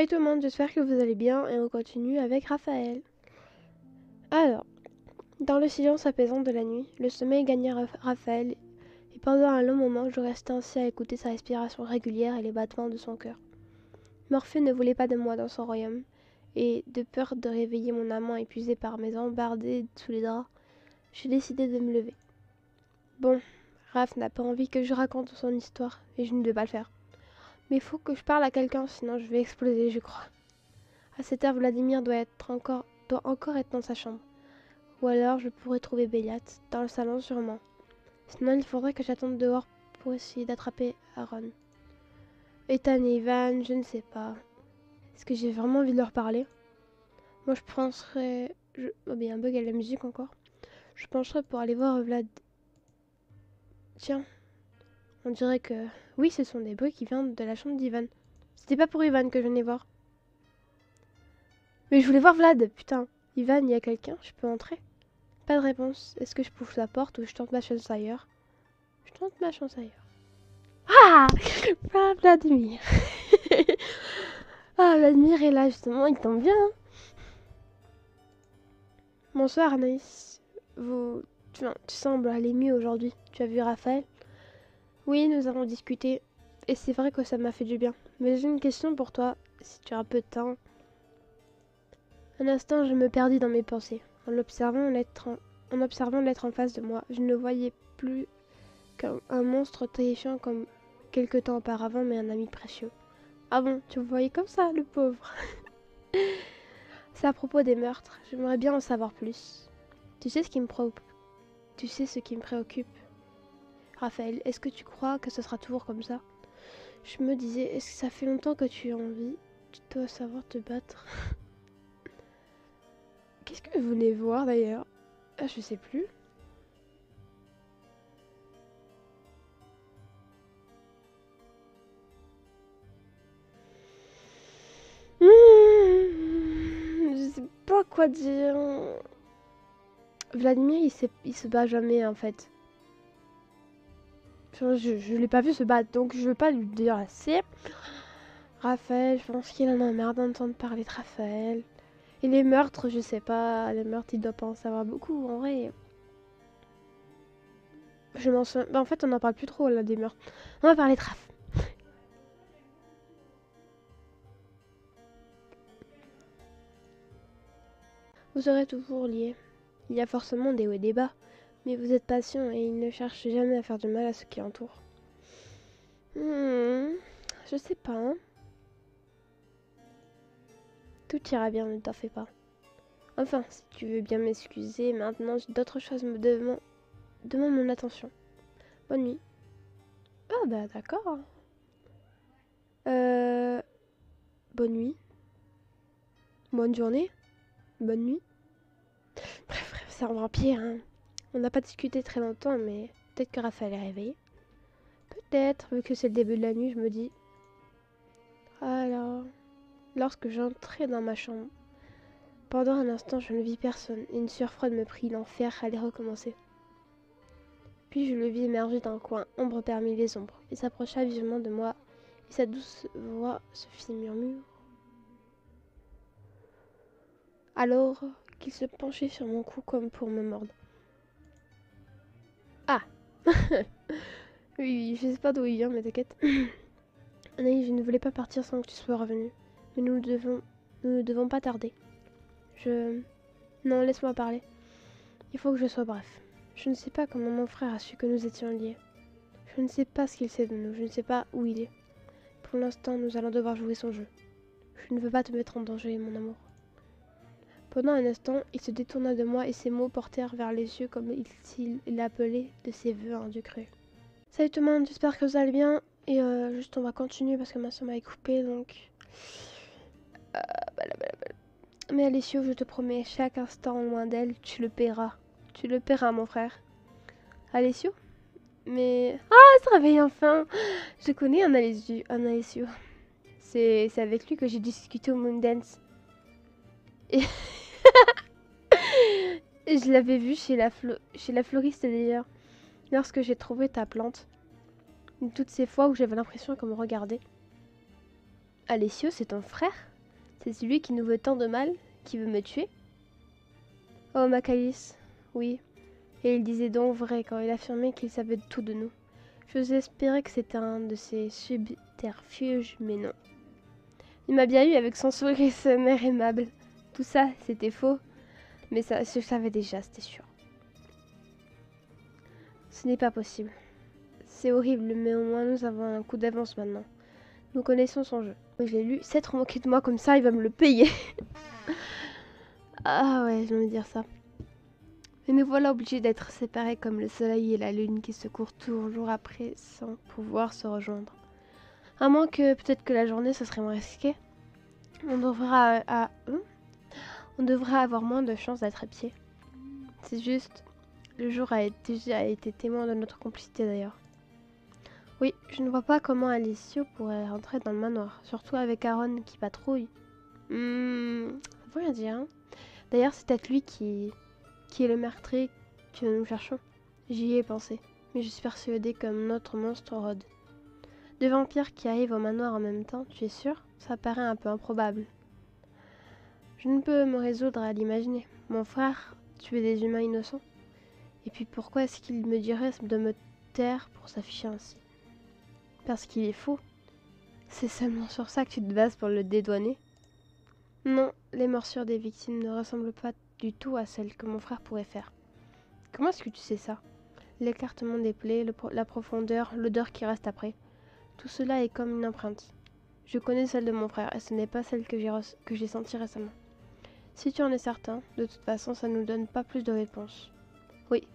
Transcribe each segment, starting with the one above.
Salut tout le monde, j'espère que vous allez bien et on continue avec Raphaël. Alors, dans le silence apaisant de la nuit, le sommeil gagna Raphaël et pendant un long moment je restais ainsi à écouter sa respiration régulière et les battements de son cœur. Morphée ne voulait pas de moi dans son royaume et, de peur de réveiller mon amant épuisé par mes embardées sous les draps, j'ai décidé de me lever. Bon, Raph n'a pas envie que je raconte son histoire et je ne vais pas le faire. Mais il faut que je parle à quelqu'un sinon je vais exploser, je crois. À cette heure, Vladimir doit encore être dans sa chambre. Ou alors je pourrais trouver Béliat, dans le salon sûrement. Sinon il faudrait que j'attende dehors pour essayer d'attraper Aaron. Ethan et Ivan, je ne sais pas. Est-ce que j'ai vraiment envie de leur parler? Moi je penserais... Oh bien, un bug à la musique encore. Je pencherais pour aller voir Vlad. Tiens, on dirait que... Oui, ce sont des bruits qui viennent de la chambre d'Ivan. C'était pas pour Ivan que je venais voir. Mais je voulais voir Vlad, putain. Ivan, il y a quelqu'un? Je peux entrer? Pas de réponse. Est-ce que je pousse la porte ou je tente ma chance ailleurs? Je tente ma chance ailleurs. Ah! Pas Vladimir. Ah, Vladimir est là justement, il tombe bien. Bonsoir Anaïs. Tu sembles aller mieux aujourd'hui. Tu as vu Raphaël? Oui, nous avons discuté. Et c'est vrai que ça m'a fait du bien. Mais j'ai une question pour toi, si tu as un peu de temps. Un instant, je me perdis dans mes pensées. En observant l'être en face de moi, je ne le voyais plus qu'un monstre terrifiant comme quelque temps auparavant, mais un ami précieux. Ah bon, tu me voyais comme ça, le pauvre. C'est à propos des meurtres. J'aimerais bien en savoir plus. Tu sais ce qui me préoccupe, Raphaël. Est-ce que tu crois que ce sera toujours comme ça? Je me disais, est-ce que ça fait longtemps que tu as envie? Tu dois savoir te battre. Qu'est-ce que vous venez voir d'ailleurs? Ah, je sais plus. Je sais pas quoi dire. Vladimir, il se bat jamais en fait. Enfin, je l'ai pas vu se battre, donc je veux pas lui dire assez. Raphaël, je pense qu'il en a marre d'entendre parler de Raphaël. Et les meurtres, je sais pas. Les meurtres, il doit pas en savoir beaucoup en vrai. Je m'en souviens. Bah, en fait, on en parle plus trop là des meurtres. On va parler de Raph. Vous serez toujours liés. Il y a forcément des hauts et des bas. Mais vous êtes patient et il ne cherche jamais à faire du mal à ceux qui l'entourent. Je sais pas, hein. Tout ira bien, ne t'en fais pas. Enfin, si tu veux bien m'excuser, maintenant d'autres choses me demandent mon attention. Bonne nuit. Ah bah d'accord. Bonne nuit. Bonne journée. Bonne nuit. Bref, c'est un vampire, hein. On n'a pas discuté très longtemps, mais peut-être que Raphaël est réveillé. Peut-être, vu que c'est le début de la nuit, je me dis. Alors, lorsque j'entrais dans ma chambre, pendant un instant, je ne vis personne et une sueur froide me prit. L'enfer allait recommencer. Puis je le vis émerger d'un coin, ombre parmi les ombres. Il s'approcha vivement de moi et sa douce voix se fit murmure. Alors qu'il se penchait sur mon cou comme pour me mordre. Ah. Oui, je sais pas d'où il vient, mais t'inquiète. Anaïs, je ne voulais pas partir sans que tu sois revenu. Mais nous ne devons pas tarder. Non, laisse-moi parler. Il faut que je sois bref. Je ne sais pas comment mon frère a su que nous étions liés. Je ne sais pas ce qu'il sait de nous. Je ne sais pas où il est. Pour l'instant, nous allons devoir jouer son jeu. Je ne veux pas te mettre en danger, mon amour. Pendant un instant, il se détourna de moi et ses mots portèrent vers les cieux comme s'il appelait de ses vœux un dieu cru. Salut tout le monde, j'espère que vous allez bien. Et juste on va continuer parce que ma soeur m'a coupé donc... Mais Alessio, je te promets, chaque instant loin d'elle, tu le paieras. Tu le paieras, mon frère. Alessio? Mais... Ah, elle se réveille enfin. Je connais un Alessio. C'est avec lui que j'ai discuté au Moondance. Et... Et je l'avais vu chez la floriste d'ailleurs. Lorsque j'ai trouvé ta plante. Toutes ces fois où j'avais l'impression qu'on me regardait. Alessio, c'est ton frère? C'est celui qui nous veut tant de mal, qui veut me tuer? Oh, Macalis, oui. Et il disait donc vrai quand il affirmait qu'il savait tout de nous. J'osais espérer que c'était un de ses subterfuges, mais non. Il m'a bien eu avec son sourire et son air aimable. Tout ça, c'était faux. Mais ça, je savais déjà, c'était sûr. Ce n'est pas possible. C'est horrible, mais au moins nous avons un coup d'avance maintenant. Nous connaissons son jeu. Je l'ai lu, s'être moqué de moi comme ça, il va me le payer. Ah ouais, je vais me dire ça. Et nous voilà obligés d'être séparés comme le soleil et la lune qui se courent toujours après sans pouvoir se rejoindre. À moins que peut-être que la journée ce serait moins risqué. On devrait avoir moins de chances d'être épiés. C'est juste, le jour déjà été témoin de notre complicité d'ailleurs. Oui, je ne vois pas comment Alicio pourrait rentrer dans le manoir, surtout avec Aaron qui patrouille. Ça veut rien dire, hein. D'ailleurs, c'est peut-être lui qui est le meurtrier que nous cherchons. J'y ai pensé, mais je suis persuadée comme notre monstre rôde. Deux vampires qui arrivent au manoir en même temps, tu es sûr? Ça paraît un peu improbable. Je ne peux me résoudre à l'imaginer. Mon frère tuait des humains innocents. Et puis pourquoi est-ce qu'il me dirait de me taire pour s'afficher ainsi? Parce qu'il est faux. C'est seulement sur ça que tu te bases pour le dédouaner? Non, les morsures des victimes ne ressemblent pas du tout à celles que mon frère pourrait faire. Comment est-ce que tu sais ça? L'écartement des plaies, la profondeur, l'odeur qui reste après. Tout cela est comme une empreinte. Je connais celle de mon frère et ce n'est pas celle que j'ai sentie récemment. Si tu en es certain, de toute façon, ça ne nous donne pas plus de réponses. Oui.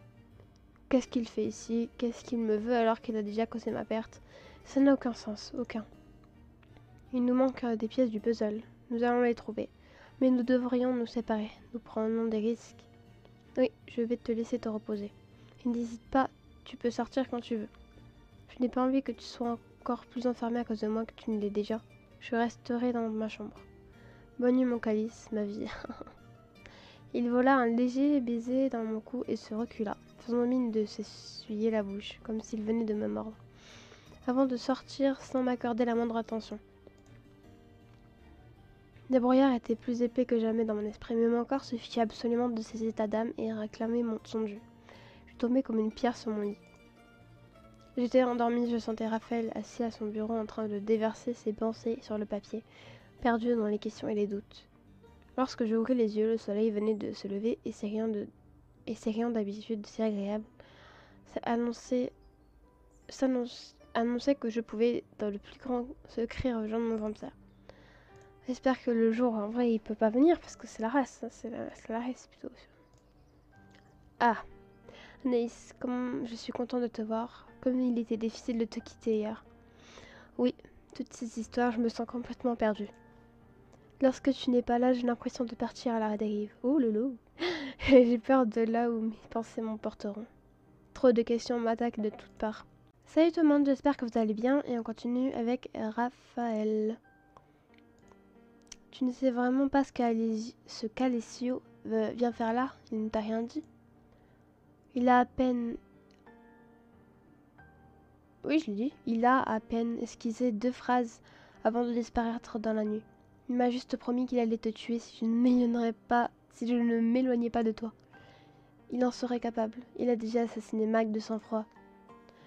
Qu'est-ce qu'il fait ici? Qu'est-ce qu'il me veut alors qu'il a déjà causé ma perte? Ça n'a aucun sens, aucun. Il nous manque des pièces du puzzle. Nous allons les trouver. Mais nous devrions nous séparer. Nous prenons des risques. Oui, je vais te laisser te reposer. Et n'hésite pas, tu peux sortir quand tu veux. Je n'ai pas envie que tu sois encore plus enfermé à cause de moi que tu ne l'es déjà. Je resterai dans ma chambre. Bonne nuit mon calice, ma vie. Il vola un léger baiser dans mon cou et se recula, faisant mine de s'essuyer la bouche, comme s'il venait de me mordre, avant de sortir sans m'accorder la moindre attention. Le brouillard était plus épais que jamais dans mon esprit, mais mon corps se fichait absolument de ses états d'âme et réclamait son dû. Je tombais comme une pierre sur mon lit. J'étais endormie, je sentais Raphaël assis à son bureau en train de déverser ses pensées sur le papier, perdu dans les questions et les doutes. Lorsque j'ouvris les yeux, le soleil venait de se lever et c'est rien d'habitude, si agréable. Ça annonçait que je pouvais, dans le plus grand secret, rejoindre mon vampire. J'espère que le jour, en vrai, il peut pas venir parce que c'est la race, hein, c'est la race plutôt. Ah, Anaïs, comme je suis contente de te voir, comme il était difficile de te quitter hier. Oui, toutes ces histoires, je me sens complètement perdue. Lorsque tu n'es pas là, j'ai l'impression de partir à la dérive. Oh loulou. J'ai peur de là où mes pensées m'emporteront. Trop de questions m'attaquent de toutes parts. Salut tout le monde, j'espère que vous allez bien et on continue avec Raphaël. Tu ne sais vraiment pas ce qu'Alessio vient faire là? Il ne t'a rien dit? Il a à peine... Oui, je l'ai dit. Il a à peine esquissé 2 phrases avant de disparaître dans la nuit. Il m'a juste promis qu'il allait te tuer si je ne m'éloignais pas de toi. Il en serait capable. Il a déjà assassiné Mag de sang-froid.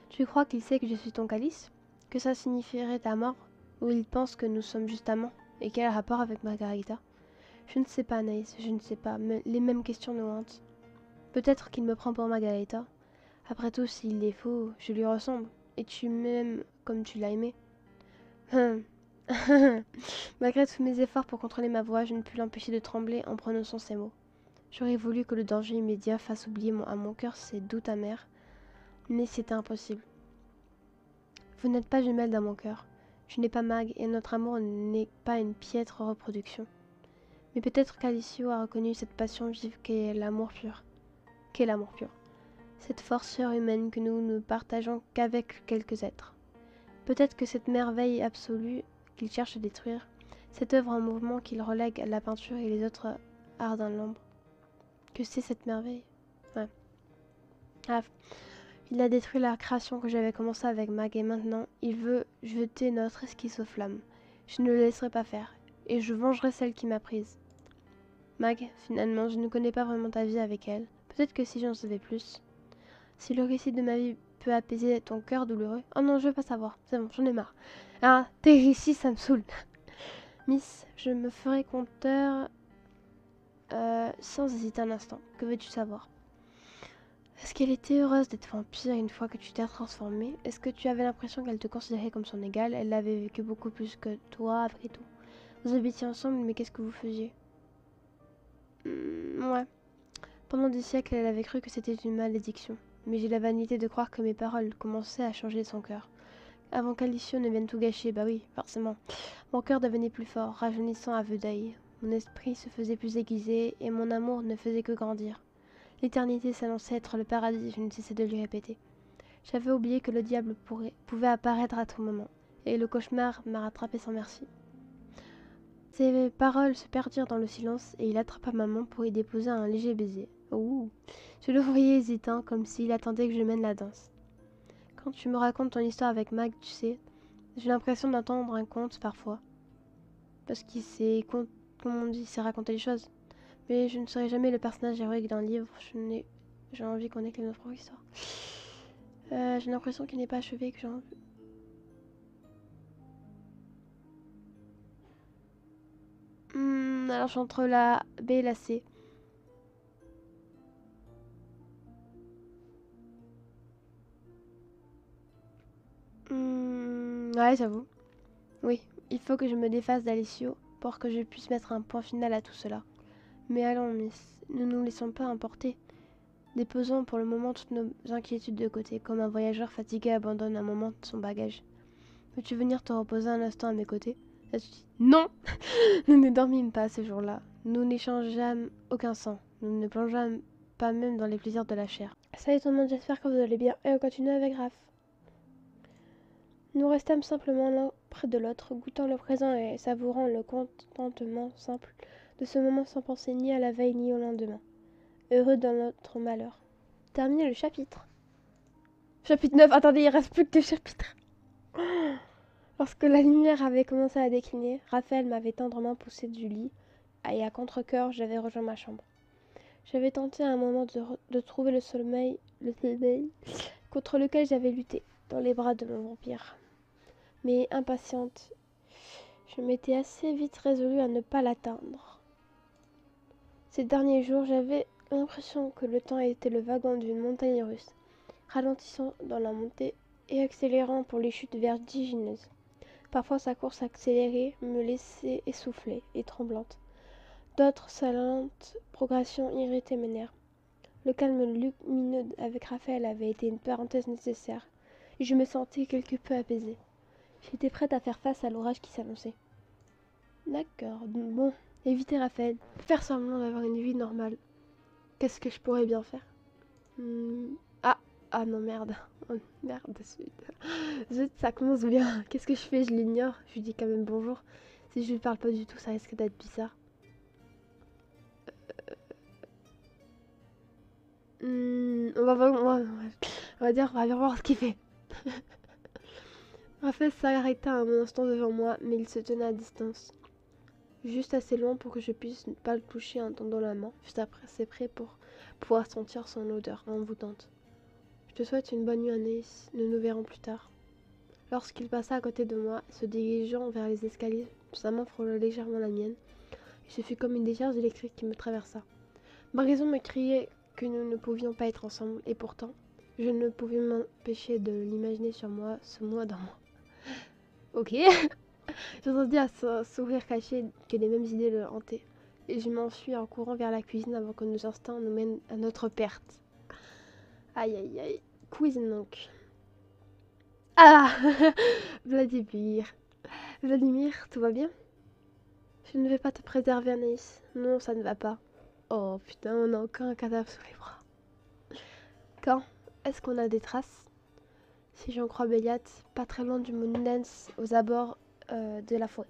Tu crois qu'il sait que je suis ton calice? Que ça signifierait ta mort? Ou il pense que nous sommes juste amants? Et quel rapport avec Margarita? Je ne sais pas, Anaïs, je ne sais pas. Mais les mêmes questions nous hantent. Peut-être qu'il me prend pour Margarita. Après tout, s'il est faux, je lui ressemble. Et tu m'aimes comme tu l'as aimé. Malgré tous mes efforts pour contrôler ma voix, je ne pus l'empêcher de trembler en prononçant ces mots. J'aurais voulu que le danger immédiat fasse oublier à mon cœur ses doutes amers, mais c'était impossible. Vous n'êtes pas jumelles dans mon cœur. Je n'ai pas Mag et notre amour n'est pas une piètre reproduction. Mais peut-être qu'Alicio a reconnu cette passion vive qu'est l'amour pur. Qu'est l'amour pur. Cette force surhumaine que nous ne partageons qu'avec quelques êtres. Peut-être que cette merveille absolue qu'il cherche à détruire, cette œuvre en mouvement qu'il relègue à la peinture et les autres arts dans l'ombre. Que c'est cette merveille? Ouais. Ah, il a détruit la création que j'avais commencé avec Mag et maintenant il veut jeter notre esquisse aux flammes. Je ne le laisserai pas faire. et je vengerai celle qui m'a prise. Mag, finalement, je ne connais pas vraiment ta vie avec elle. Peut-être que si j'en savais plus. Si le récit de ma vie peut apaiser ton cœur douloureux... Oh non, je veux pas savoir. C'est bon, j'en ai marre. Ah, tes récits, ça me saoule. Miss, je me ferai conteur sans hésiter un instant. Que veux-tu savoir? Est-ce qu'elle était heureuse d'être vampire une fois que tu t'es transformée? Est-ce que tu avais l'impression qu'elle te considérait comme son égale? Elle avait vécu beaucoup plus que toi, après tout. Vous habitiez ensemble, mais qu'est-ce que vous faisiez? Ouais. Pendant des siècles, elle avait cru que c'était une malédiction. Mais j'ai la vanité de croire que mes paroles commençaient à changer son cœur. Avant qu'Alicio ne vienne tout gâcher, bah oui, forcément. Mon cœur devenait plus fort, rajeunissant à vue d'œil. Mon esprit se faisait plus aiguisé, et mon amour ne faisait que grandir. L'éternité s'annonçait être le paradis, je ne cessais de lui répéter. J'avais oublié que le diable pouvait apparaître à tout moment, et le cauchemar m'a rattrapé sans merci. Ses paroles se perdirent dans le silence, et il attrapa ma main pour y déposer un léger baiser. Ouh. Je le voyais hésitant, comme s'il attendait que je mène la danse. Quand tu me racontes ton histoire avec Mag, tu sais, j'ai l'impression d'entendre un conte parfois. Parce qu'il sait, comme on dit, il sait raconter les choses. Mais je ne serai jamais le personnage héroïque d'un livre. J'ai envie qu'on écrive notre propre histoire. J'ai l'impression qu'il n'est pas achevé, que j'ai envie... Alors je suis entre la B et la C. Ouais, j'avoue. Oui, il faut que je me défasse d'Alessio pour que je puisse mettre un point final à tout cela. Mais allons, Miss, ne nous laissons pas emporter. Déposons pour le moment toutes nos inquiétudes de côté, comme un voyageur fatigué abandonne un moment son bagage. Peux-tu venir te reposer un instant à mes côtés? Non. Nous ne dormîmes pas ce jour-là. Nous n'échangeâmes aucun sang. Nous ne plongeâmes pas même dans les plaisirs de la chair. Salut tout le monde, j'espère que vous allez bien. Et on continue avec Raph. Nous restâmes simplement l'un près de l'autre, goûtant le présent et savourant le contentement simple de ce moment sans penser ni à la veille ni au lendemain. Heureux dans notre malheur. Terminé le chapitre. Chapitre 9, attendez, il reste plus que 2 chapitres. Lorsque la lumière avait commencé à décliner, Raphaël m'avait tendrement poussé du lit, et à contre-cœur, j'avais rejoint ma chambre. J'avais tenté à un moment de trouver le sommeil contre lequel j'avais lutté, dans les bras de mon vampire. Mais impatiente, je m'étais assez vite résolue à ne pas l'atteindre. Ces derniers jours, j'avais l'impression que le temps était le wagon d'une montagne russe, ralentissant dans la montée et accélérant pour les chutes vertigineuses. Parfois sa course accélérée me laissait essoufflée et tremblante. D'autres, sa lente progression irritait mes nerfs. Le calme lumineux avec Raphaël avait été une parenthèse nécessaire, et je me sentais quelque peu apaisée. J'étais prête à faire face à l'orage qui s'annonçait. D'accord, bon, éviter Raphaël, faire semblant d'avoir une vie normale. Qu'est-ce que je pourrais bien faire? Ah non, merde. Oh, merde, zut, ça commence bien. Qu'est-ce que je fais? Je l'ignore. Je lui dis quand même bonjour. Si je lui parle pas du tout, ça risque d'être bizarre. On va dire, on va bien voir ce qu'il fait. Raphaël s'arrêta un instant devant moi, mais il se tenait à distance. Juste assez loin pour que je puisse ne pas le toucher en tendant la main, juste après assez près pour pouvoir sentir son odeur envoûtante. Je te souhaite une bonne nuit, Anaïs. Nous nous verrons plus tard. Lorsqu'il passa à côté de moi, se dirigeant vers les escaliers, sa main frôla légèrement la mienne, et ce fut comme une décharge électrique qui me traversa. Ma raison me criait que nous ne pouvions pas être ensemble, et pourtant, je ne pouvais m'empêcher de l'imaginer sur moi, ce moi dans moi. Ok. J'entendis à son sourire caché que les mêmes idées le hantaient, et je m'enfuis en courant vers la cuisine avant que nos instincts nous mènent à notre perte. Aïe aïe aïe. Cuisine donc. Ah. Vladimir. Vladimir, tout va bien? Je ne vais pas te préserver, Anaïs. Non, ça ne va pas. Oh putain, on a encore un cadavre sous les bras. Quand? Est-ce qu'on a des traces? Si j'en crois Béliat, pas très loin du Moonlands, aux abords de la forêt.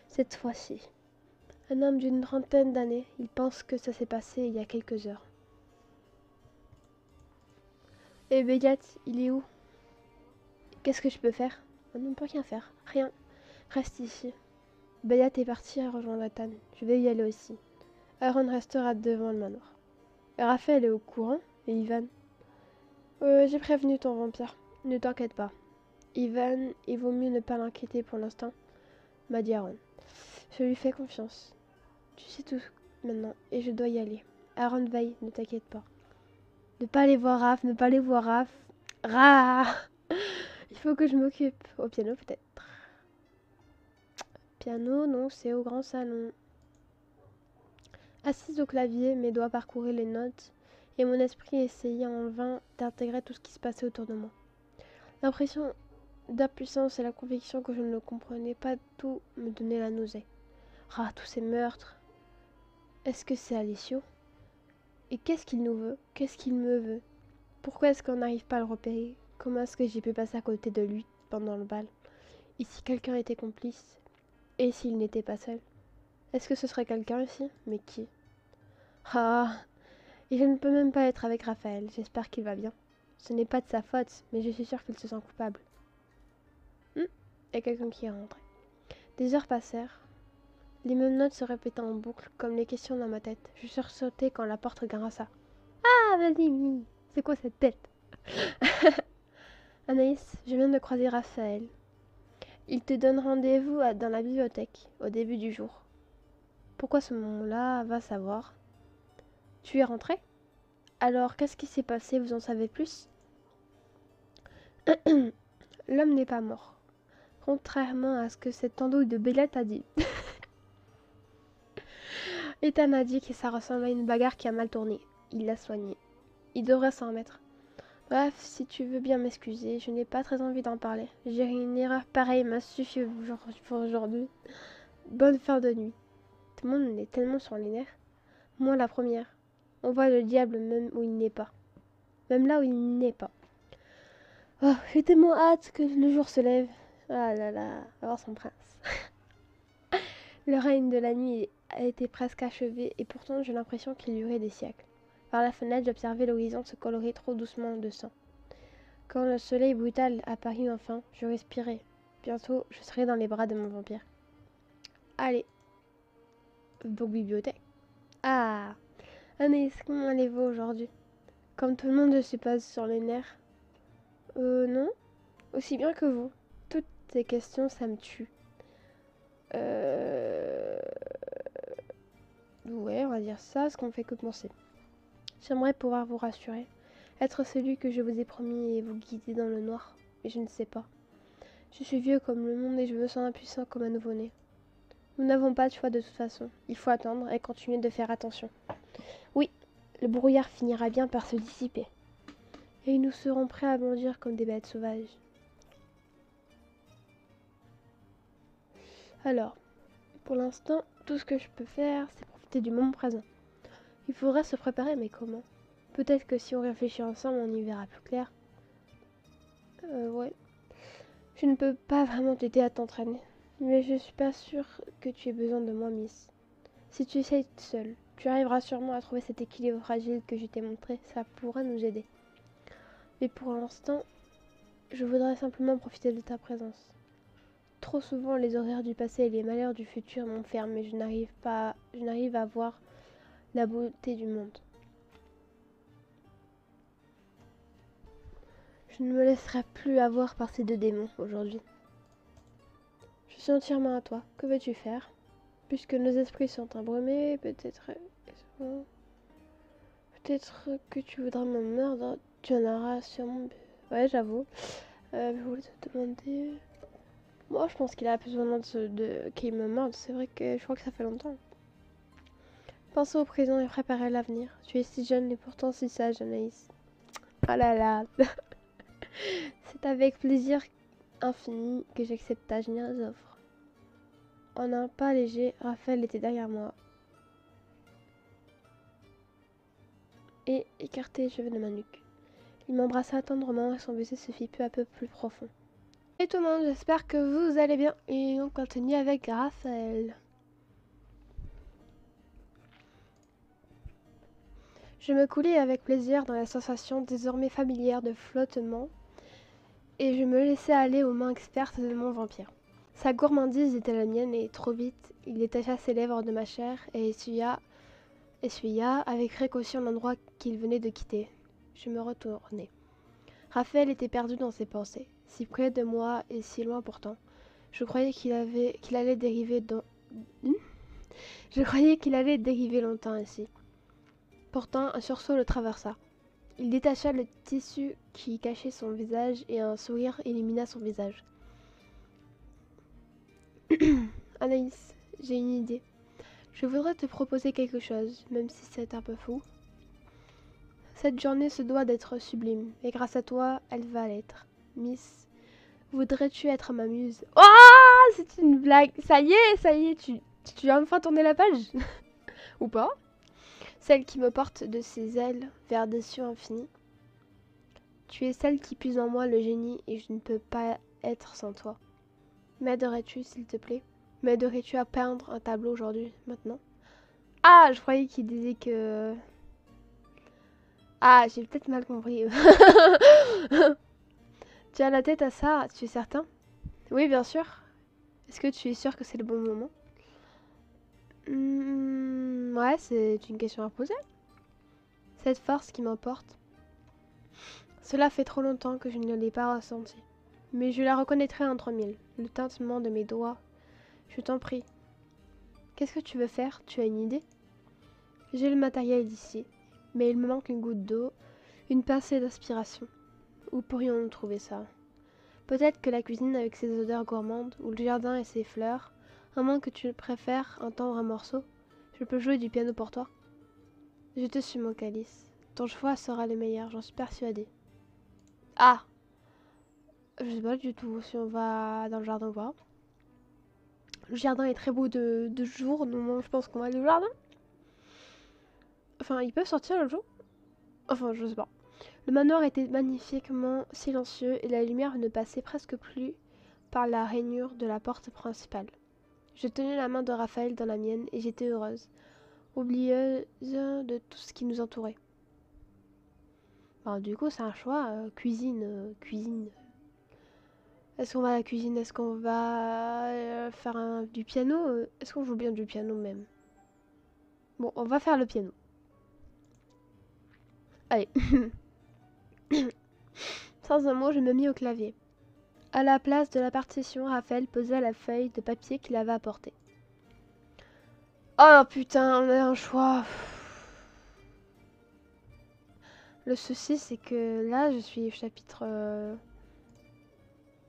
Cette fois-ci. Un homme d'une trentaine d'années, il pense que ça s'est passé il y a quelques heures. Et Béliat, il est où? Qu'est-ce que je peux faire? On ne peut rien faire. Rien. Reste ici. Bayat est parti à rejoindre Ethan. Je vais y aller aussi. Aaron restera devant le manoir. Raphaël est au courant. Et Ivan? J'ai prévenu ton vampire. Ne t'inquiète pas. Ivan, il vaut mieux ne pas l'inquiéter pour l'instant, m'a dit Aaron. Je lui fais confiance. Tu sais tout maintenant, et je dois y aller. Aaron veille, ne t'inquiète pas. Ne pas aller voir Raph, ne pas aller voir Raph. Il faut que je m'occupe. Au piano peut-être. Piano, non, c'est au grand salon. Assise au clavier, mes doigts parcouraient les notes, et mon esprit essayait en vain d'intégrer tout ce qui se passait autour de moi. L'impression d'impuissance et la conviction que je ne comprenais pas tout me donnaient la nausée. Tous ces meurtres. Est-ce que c'est Alessio? Et qu'est-ce qu'il nous veut? Qu'est-ce qu'il me veut? Pourquoi est-ce qu'on n'arrive pas à le repérer? Comment est-ce que j'ai pu passer à côté de lui pendant le bal? Et si quelqu'un était complice? Et s'il n'était pas seul? Est-ce que ce serait quelqu'un ici? Mais qui? Et je ne peux même pas être avec Raphaël. J'espère qu'il va bien. Ce n'est pas de sa faute, mais je suis sûre qu'il se sent coupable. Il y a quelqu'un qui est rentré. Des heures passèrent. Les mêmes notes se répétaient en boucle, comme les questions dans ma tête. Je sursautai quand la porte grinça. Ah, vas-y, c'est quoi cette tête? Anaïs, je viens de croiser Raphaël. Il te donne rendez-vous dans la bibliothèque, au début du jour. Pourquoi ce moment-là? Va savoir. Tu es rentré? Alors, qu'est-ce qui s'est passé? Vous en savez plus? L'homme n'est pas mort. Contrairement à ce que cette andouille de Bélette a dit. Ethan a dit que ça ressemble à une bagarre qui a mal tourné. Il l'a soignée. Il devrait s'en remettre. Bref, si tu veux bien m'excuser, je n'ai pas très envie d'en parler. J'ai une erreur pareille m'a suffi pour aujourd'hui. Bonne fin de nuit. Tout le monde est tellement sur les nerfs. Moi la première. On voit le diable même où il n'est pas. Même là où il n'est pas. Oh, j'ai tellement hâte que le jour se lève. Ah là là, avoir son prince. Le règne de la nuit a été presque achevé et pourtant j'ai l'impression qu'il durait des siècles. Par la fenêtre, j'observais l'horizon se colorer trop doucement de sang. Quand le soleil brutal apparut enfin, je respirais. Bientôt, je serai dans les bras de mon vampire. Allez. Donc, bibliothèque. Ah, Anaïs, comment allez-vous aujourd'hui? Comme tout le monde, je suis pas sur les nerfs. Non. Aussi bien que vous. Toutes ces questions, ça me tue. Ouais, on va dire ça, ce qu'on fait que penser. J'aimerais pouvoir vous rassurer. Être celui que je vous ai promis et vous guider dans le noir. Mais je ne sais pas. Je suis vieux comme le monde et je me sens impuissant comme un nouveau-né. Nous n'avons pas de choix de toute façon. Il faut attendre et continuer de faire attention. Oui, le brouillard finira bien par se dissiper. Et nous serons prêts à bondir comme des bêtes sauvages. Alors, pour l'instant, tout ce que je peux faire, c'est profiter du moment présent. Il faudra se préparer, mais comment? Peut-être que si on réfléchit ensemble, on y verra plus clair. Ouais. Je ne peux pas vraiment t'aider à t'entraîner. Mais je suis pas sûre que tu aies besoin de moi, Miss. Si tu essayes seule, tu arriveras sûrement à trouver cet équilibre fragile que je t'ai montré. Ça pourra nous aider. Mais pour l'instant, je voudrais simplement profiter de ta présence. Trop souvent, les horreurs du passé et les malheurs du futur m'enferment et je n'arrive à voir la beauté du monde. Je ne me laisserai plus avoir par ces deux démons aujourd'hui. Je suis entièrement à toi. Que veux-tu faire? Puisque nos esprits sont embrumés, peut-être que tu voudras me mordre. Tu en auras sûrement... Ouais, j'avoue. Je voulais te demander... Moi, je pense qu'il a besoin qu'il me morde. C'est vrai que je crois que ça fait longtemps. Pensez au présent et préparez l'avenir. Tu es si jeune et pourtant si sage, Anaïs. Oh là là. C'est avec plaisir infini que j'accepte ta généreuse offre. En un pas léger, Raphaël était derrière moi. Et écarté les cheveux de ma nuque. Il m'embrassa tendrement et son baiser se fit peu à peu plus profond. Et tout le monde, j'espère que vous allez bien. Et on continue avec Raphaël. Je me coulais avec plaisir dans la sensation désormais familière de flottement et je me laissais aller aux mains expertes de mon vampire. Sa gourmandise était la mienne et trop vite, il détacha ses lèvres de ma chair et essuya avec précaution l'endroit qu'il venait de quitter. Je me retournai. Raphaël était perdu dans ses pensées, si près de moi et si loin pourtant. Je croyais qu'il allait dériver dans... Je croyais qu'il allait dériver longtemps ainsi. Pourtant, un sursaut le traversa. Il détacha le tissu qui cachait son visage et un sourire illumina son visage. Anaïs, j'ai une idée. Je voudrais te proposer quelque chose, même si c'est un peu fou. Cette journée se doit d'être sublime, et grâce à toi, elle va l'être. Miss, voudrais-tu être ma muse? Oh, c'est une blague. Ça y est, tu as enfin tourné la page. Ou pas? Celle qui me porte de ses ailes vers des cieux infinis. Tu es celle qui puise en moi le génie et je ne peux pas être sans toi. M'aiderais-tu, s'il te plaît? M'aiderais-tu à peindre un tableau aujourd'hui, maintenant? Ah, je croyais qu'il disait que... Ah, j'ai peut-être mal compris. Tu as la tête à ça, tu es certain? Oui, bien sûr. Est-ce que tu es sûr que c'est le bon moment? Ouais, c'est une question à poser. Cette force qui m'emporte. Cela fait trop longtemps que je ne l'ai pas ressentie. Mais je la reconnaîtrai entre mille. Le tintement de mes doigts. Je t'en prie. Qu'est-ce que tu veux faire? Tu as une idée? J'ai le matériel d'ici. Mais il me manque une goutte d'eau, une pincée d'inspiration. Où pourrions-nous trouver ça? Peut-être que la cuisine avec ses odeurs gourmandes, ou le jardin et ses fleurs, à moins que tu préfères entendre un morceau. Je peux jouer du piano pour toi. Je te suis mon calice. Ton choix sera le meilleur, j'en suis persuadée. Ah! Je sais pas du tout si on va dans le jardin ou pas. Le jardin est très beau de jour, donc je pense qu'on va aller au jardin. Enfin, ils peuvent sortir le jour? Enfin, je sais pas. Le manoir était magnifiquement silencieux et la lumière ne passait presque plus par la rainure de la porte principale. Je tenais la main de Raphaël dans la mienne et j'étais heureuse, oublieuse de tout ce qui nous entourait. Alors, du coup, c'est un choix. Cuisine. Est-ce qu'on va à la cuisine? Est-ce qu'on va faire du piano? Est-ce qu'on joue bien du piano même? Bon, on va faire le piano. Allez. Sans un mot, je me mis au clavier. À la place de la partition, Raphaël posa la feuille de papier qu'il avait apportée. Oh putain, on a un choix. Le souci, c'est que là, je suis au chapitre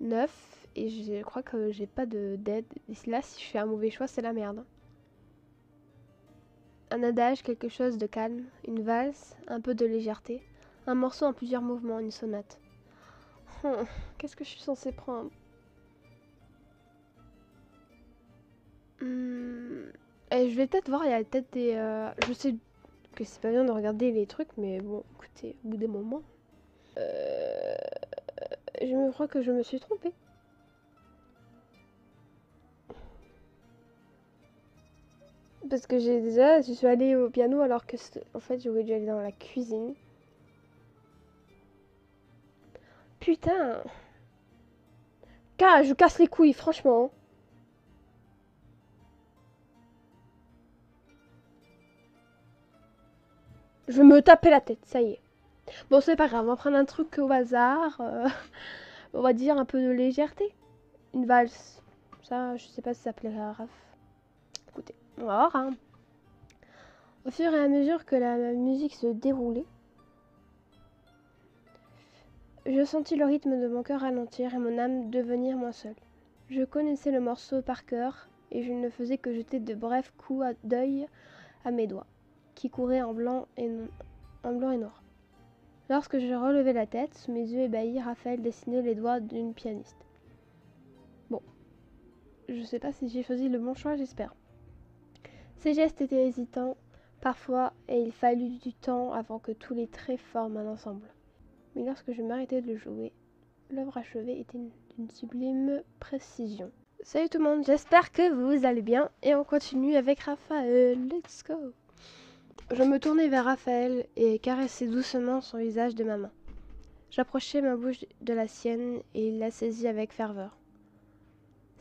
9 et je crois que j'ai pas d'aide. Et là, si je fais un mauvais choix, c'est la merde. Un adage, quelque chose de calme, une valse, un peu de légèreté, un morceau en plusieurs mouvements, une sonate. Qu'est-ce que je suis censée prendre? Et je vais peut-être voir, il y a peut-être des... je sais que c'est pas bien de regarder les trucs, mais bon, écoutez, au bout des moments... je me crois que je me suis trompée. Parce que je suis allée au piano alors que, en fait, j'aurais dû aller dans la cuisine. Putain! Je casse les couilles, franchement. Je vais me taper la tête, ça y est. Bon, c'est pas grave, on va prendre un truc au hasard. On va dire un peu de légèreté. Une valse. Ça, je sais pas si ça plairait à Raph. Écoutez, on va voir, hein. Au fur et à mesure que la musique se déroulait, je sentis le rythme de mon cœur ralentir et mon âme devenir moins seule. Je connaissais le morceau par cœur et je ne faisais que jeter de brefs coups d'œil à mes doigts, qui couraient en blanc et noir. Lorsque je relevai la tête, sous mes yeux ébahis, Raphaël dessinait les doigts d'une pianiste. Bon, je sais pas si j'ai choisi le bon choix, j'espère. Ses gestes étaient hésitants, parfois, et il fallut du temps avant que tous les traits forment un ensemble. Mais lorsque je m'arrêtais de le jouer, l'œuvre achevée était d'une sublime précision. Salut tout le monde, j'espère que vous allez bien, et on continue avec Raphaël, let's go! Je me tournai vers Raphaël et caressai doucement son visage de ma main. J'approchai ma bouche de la sienne et il la saisit avec ferveur.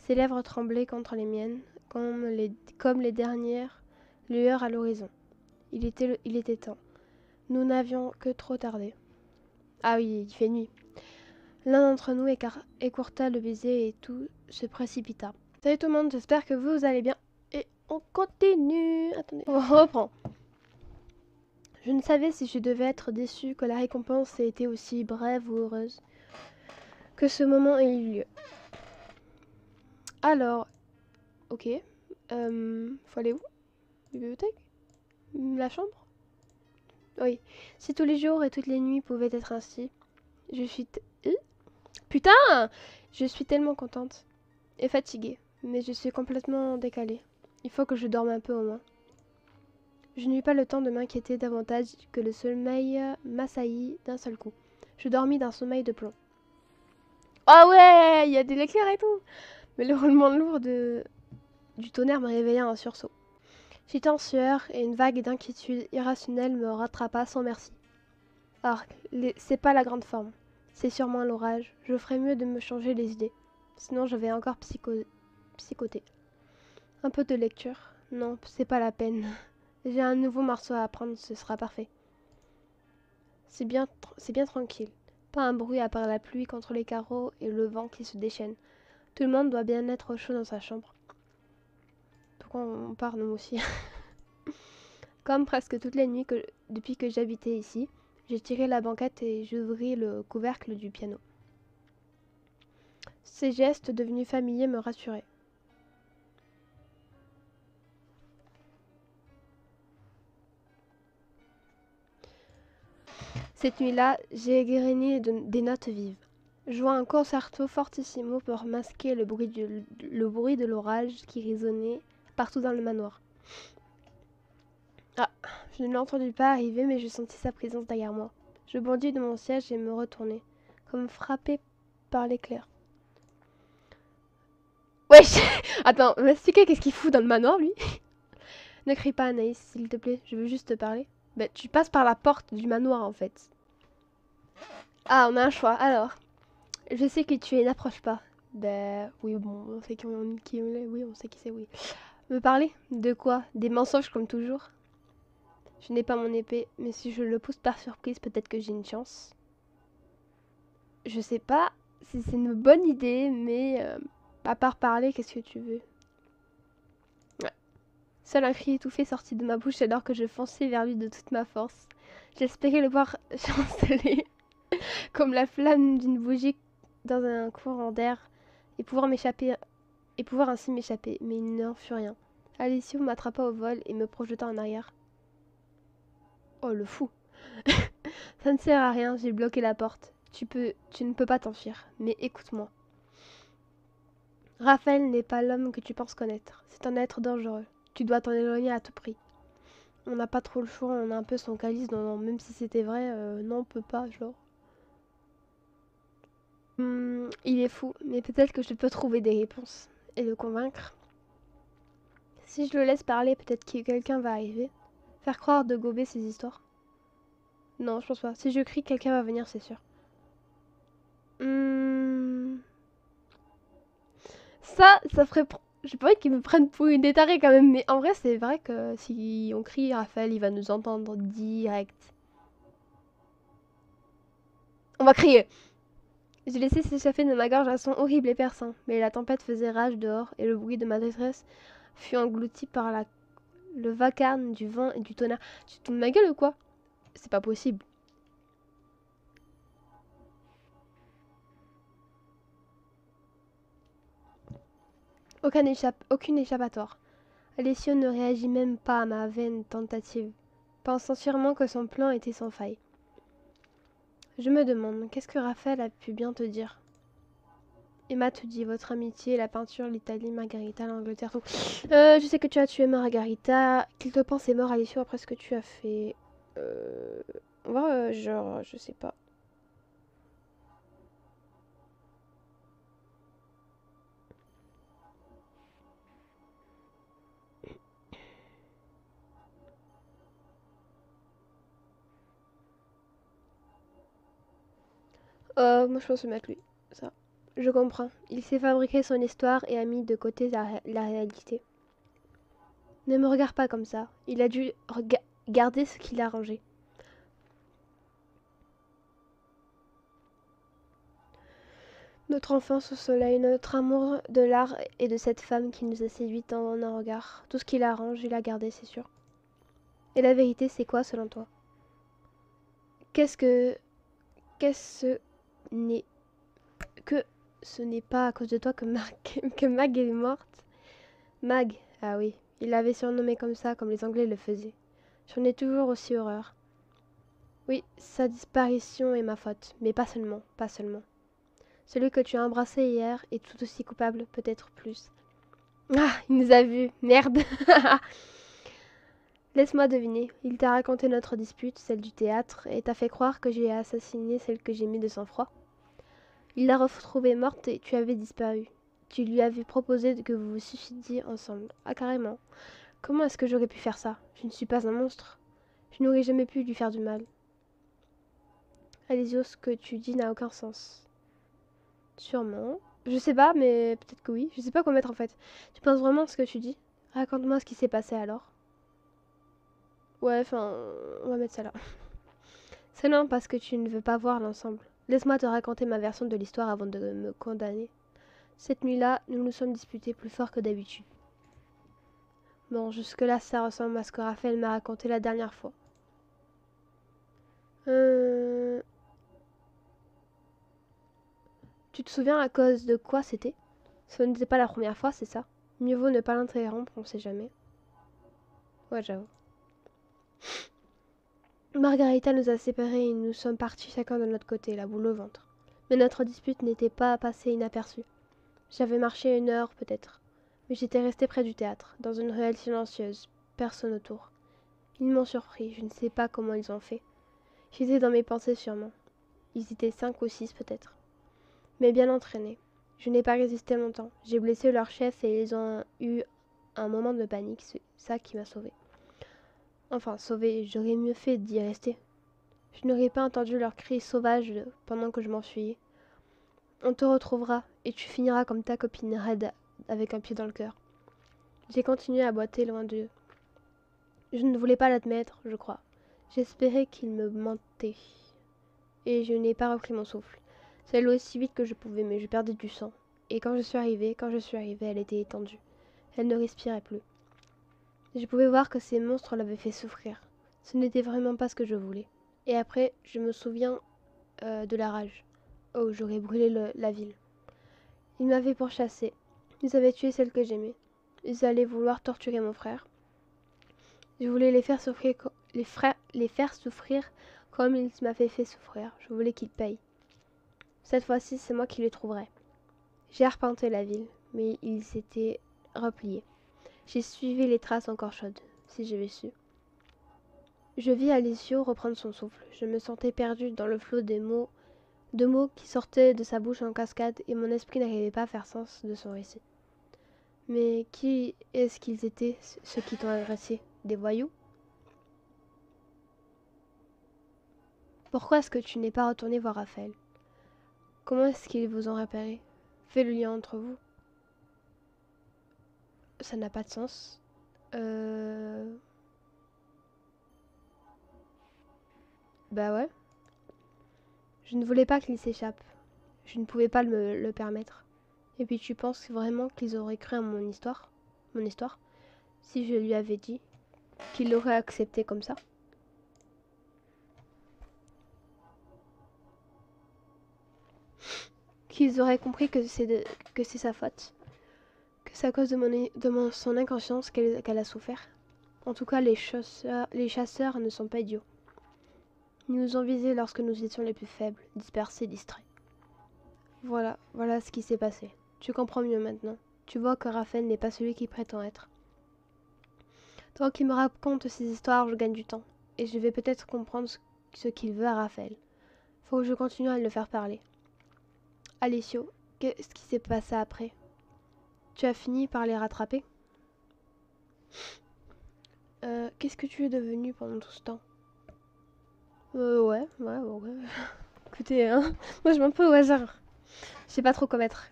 Ses lèvres tremblaient contre les miennes, comme les dernières lueurs à l'horizon. Il était temps. Nous n'avions que trop tardé. Ah oui, il fait nuit. L'un d'entre nous écourta le baiser et tout se précipita. Salut tout le monde, j'espère que vous allez bien. Et on continue. Attendez, on reprend. Je ne savais si je devais être déçue que la récompense ait été aussi brève ou heureuse que ce moment ait eu lieu. Alors, ok. Faut aller où? Bibliothèque? La chambre? Oui. Si tous les jours et toutes les nuits pouvaient être ainsi, je suis... Putain! Je suis tellement contente. Et fatiguée. Mais je suis complètement décalée. Il faut que je dorme un peu au moins. Je n'eus pas le temps de m'inquiéter davantage que le sommeil m'assaillit d'un seul coup. Je dormis d'un sommeil de plomb. Ah ouais! Il y a de l'éclair et tout! Mais le roulement lourd du tonnerre me réveilla un sursaut. J'étais en sueur et une vague d'inquiétude irrationnelle me rattrapa sans merci. Ah, c'est pas la grande forme. C'est sûrement l'orage. Je ferais mieux de me changer les idées. Sinon, je vais encore psychoter. Un peu de lecture. Non, c'est pas la peine. J'ai un nouveau morceau à apprendre, ce sera parfait. C'est bien tranquille. Pas un bruit à part la pluie contre les carreaux et le vent qui se déchaîne. Tout le monde doit bien être au chaud dans sa chambre. Pourquoi on part, nous aussi? Comme presque toutes les nuits depuis que j'habitais ici, j'ai tiré la banquette et j'ouvris le couvercle du piano. Ces gestes devenus familiers me rassuraient. Cette nuit-là, j'ai égrené des notes vives. Jouant un concerto fortissimo pour masquer le bruit de l'orage qui résonnait partout dans le manoir. Ah, je ne l'entendis pas arriver, mais je sentis sa présence derrière moi. Je bondis de mon siège et me retournai, comme frappé par l'éclair. Wesh! Attends, Mastika, qu'est-ce qu'il fout dans le manoir, lui? Ne crie pas, Anaïs, s'il te plaît, je veux juste te parler. Bah, tu passes par la porte du manoir, en fait. Ah, on a un choix, alors. Je sais que tu n'approches pas. Ben oui, bon, on sait qui on est, oui, on sait qui c'est, oui. Me parler? De quoi? Des mensonges comme toujours? Je n'ai pas mon épée, mais si je le pousse par surprise, peut-être que j'ai une chance. Je sais pas si c'est une bonne idée, mais à part parler, qu'est-ce que tu veux? Ouais. Seul un cri étouffé sortit de ma bouche alors que je fonçais vers lui de toute ma force. J'espérais le voir chanceler comme la flamme d'une bougie dans un courant d'air et pouvoir ainsi m'échapper, mais il n'en fut rien. Alessio m'attrapa au vol et me projeta en arrière. Oh le fou! Ça ne sert à rien, j'ai bloqué la porte. Tu ne peux pas t'enfuir, mais écoute-moi. Raphaël n'est pas l'homme que tu penses connaître. C'est un être dangereux. Tu dois t'en éloigner à tout prix. On n'a pas trop le choix, on a un peu son calice, non, même si c'était vrai, non, on peut pas, genre. Il est fou, mais peut-être que je peux trouver des réponses et le convaincre. Si je le laisse parler, peut-être que quelqu'un va arriver. Faire croire de gober ces histoires. Non, je pense pas. Si je crie, quelqu'un va venir, c'est sûr. Ça ferait... J'ai pas envie qu'ils me prennent pour une détarée quand même, mais en vrai, c'est vrai que si on crie, Raphaël, il va nous entendre direct. On va crier! J'ai laissé s'échapper de ma gorge un son horrible et perçant, mais la tempête faisait rage dehors, et le bruit de ma détresse fut englouti par le vacarme du vent et du tonnerre. Tu te fous de ma gueule ou quoi? C'est pas possible. Aucune échappatoire. Alessio ne réagit même pas à ma vaine tentative, pensant sûrement que son plan était sans faille. Je me demande, qu'est-ce que Raphaël a pu bien te dire? Emma te dit votre amitié, la peinture, l'Italie, Margarita, l'Angleterre, tout. Je sais que tu as tué Margarita, qu'il te pense est mort Alessio après ce que tu as fait. Genre, je sais pas. Moi je pense se mettre lui, ça. Je comprends. Il s'est fabriqué son histoire et a mis de côté la réalité. Ne me regarde pas comme ça. Il a dû garder ce qu'il a rangé. Notre enfance au soleil, notre amour de l'art et de cette femme qui nous a séduites en un regard. Tout ce qu'il arrange, il a gardé, c'est sûr. Et la vérité, c'est quoi selon toi? Qu'est-ce n'est que ce n'est pas à cause de toi que Mag est morte? Mag, ah oui, il l'avait surnommé comme ça, comme les Anglais le faisaient. J'en ai toujours aussi horreur. Oui, sa disparition est ma faute, mais pas seulement, pas seulement. Celui que tu as embrassé hier est tout aussi coupable, peut-être plus. Ah, il nous a vus, merde. Laisse-moi deviner, il t'a raconté notre dispute, celle du théâtre, et t'a fait croire que j'ai assassiné celle que j'ai mis de sang-froid. Il l'a retrouvée morte et tu avais disparu. Tu lui avais proposé que vous vous suicidiez ensemble. Ah, carrément. Comment est-ce que j'aurais pu faire ça? Je ne suis pas un monstre. Je n'aurais jamais pu lui faire du mal. Alizio, ce que tu dis n'a aucun sens. Sûrement. Je sais pas, mais peut-être que oui. Je sais pas quoi mettre en fait. Tu penses vraiment ce que tu dis? Raconte-moi ce qui s'est passé alors. Ouais, enfin, on va mettre ça là. C'est non parce que tu ne veux pas voir l'ensemble. Laisse-moi te raconter ma version de l'histoire avant de me condamner. Cette nuit-là, nous nous sommes disputés plus fort que d'habitude. Bon, jusque-là, ça ressemble à ce que Raphaël m'a raconté la dernière fois. Tu te souviens à cause de quoi c'était? Ce n'était pas la première fois, c'est ça? Mieux vaut ne pas l'interrompre, on sait jamais. Ouais, j'avoue. Margarita nous a séparés et nous sommes partis chacun de notre côté, la boule au ventre. Mais notre dispute n'était pas passée inaperçue. J'avais marché 1 heure peut-être, mais j'étais restée près du théâtre, dans une ruelle silencieuse, personne autour. Ils m'ont surpris, je ne sais pas comment ils ont fait. J'étais dans mes pensées sûrement. Ils étaient 5 ou 6 peut-être. Mais bien entraînés. Je n'ai pas résisté longtemps. J'ai blessé leur chef et ils ont eu un moment de panique, c'est ça qui m'a sauvée. Enfin, sauvée, j'aurais mieux fait d'y rester. Je n'aurais pas entendu leurs cris sauvages pendant que je m'enfuyais. On te retrouvera et tu finiras comme ta copine raide avec un pied dans le cœur. J'ai continué à boiter loin d'eux. Je ne voulais pas l'admettre, je crois. J'espérais qu'ils me mentaient. Et je n'ai pas repris mon souffle. C'est allé aussi vite que je pouvais, mais je perdais du sang. Et quand je suis arrivée, elle était étendue. Elle ne respirait plus. Je pouvais voir que ces monstres l'avaient fait souffrir. Ce n'était vraiment pas ce que je voulais. Et après, je me souviens de la rage. Oh, j'aurais brûlé la ville. Ils m'avaient pourchassé. Ils avaient tué celle que j'aimais. Ils allaient vouloir torturer mon frère. Je voulais les faire souffrir, les faire souffrir comme ils m'avaient fait souffrir. Je voulais qu'ils payent. Cette fois-ci, c'est moi qui les trouverai. J'ai arpenté la ville, mais ils s'étaient repliés. J'ai suivi les traces encore chaudes, si j'avais su. Je vis Alessio reprendre son souffle. Je me sentais perdue dans le flot de mots qui sortaient de sa bouche en cascade et mon esprit n'arrivait pas à faire sens de son récit. Mais qui est-ce qu'ils étaient, ceux qui t'ont agressé? Des voyous? Pourquoi est-ce que tu n'es pas retourné voir Raphaël? Comment est-ce qu'ils vous ont repéré? Fais le lien entre vous. Ça n'a pas de sens. Bah ouais. Je ne voulais pas qu'il s'échappe. Je ne pouvais pas le permettre. Et puis tu penses vraiment qu'ils auraient cru à mon histoire? Mon histoire? Si je lui avais dit qu'il l'aurait accepté comme ça? Qu'ils auraient compris que c'est sa faute? Que c'est à cause de son inconscience qu'elle a souffert? En tout cas, les chasseurs ne sont pas idiots. Ils nous ont visés lorsque nous étions les plus faibles, dispersés, distraits. Voilà ce qui s'est passé. Tu comprends mieux maintenant. Tu vois que Raphaël n'est pas celui qu'il prétend être. Tant qu'il me raconte ces histoires, je gagne du temps. Et je vais peut-être comprendre ce qu'il veut à Raphaël. Faut que je continue à le faire parler. Alessio, qu'est-ce qui s'est passé après? Tu as fini par les rattraper? Qu'est-ce que tu es devenu pendant tout ce temps? Ouais. Écoutez, hein, moi je m'en peux au hasard. Je sais pas trop quoi mettre.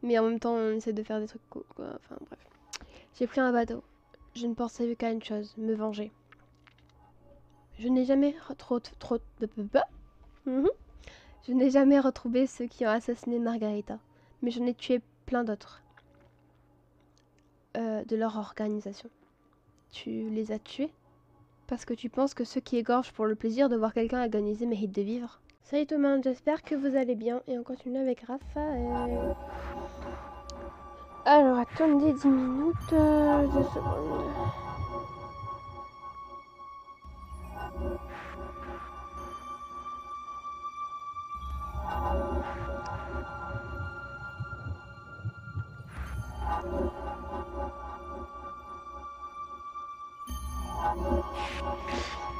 Mais en même temps, on essaie de faire des trucs cool, quoi. Enfin, bref. J'ai pris un bateau. Je ne pensais qu'à une chose, me venger. Je n'ai jamais Je n'ai jamais retrouvé ceux qui ont assassiné Margarita. Mais j'en ai tué plein d'autres. De leur organisation. Tu les as tués? Parce que tu penses que ceux qui égorgent pour le plaisir de voir quelqu'un agoniser méritent de vivre? Salut tout le monde, j'espère que vous allez bien et on continue avec Raphaël. Alors attendez 10 minutes, 2 secondes.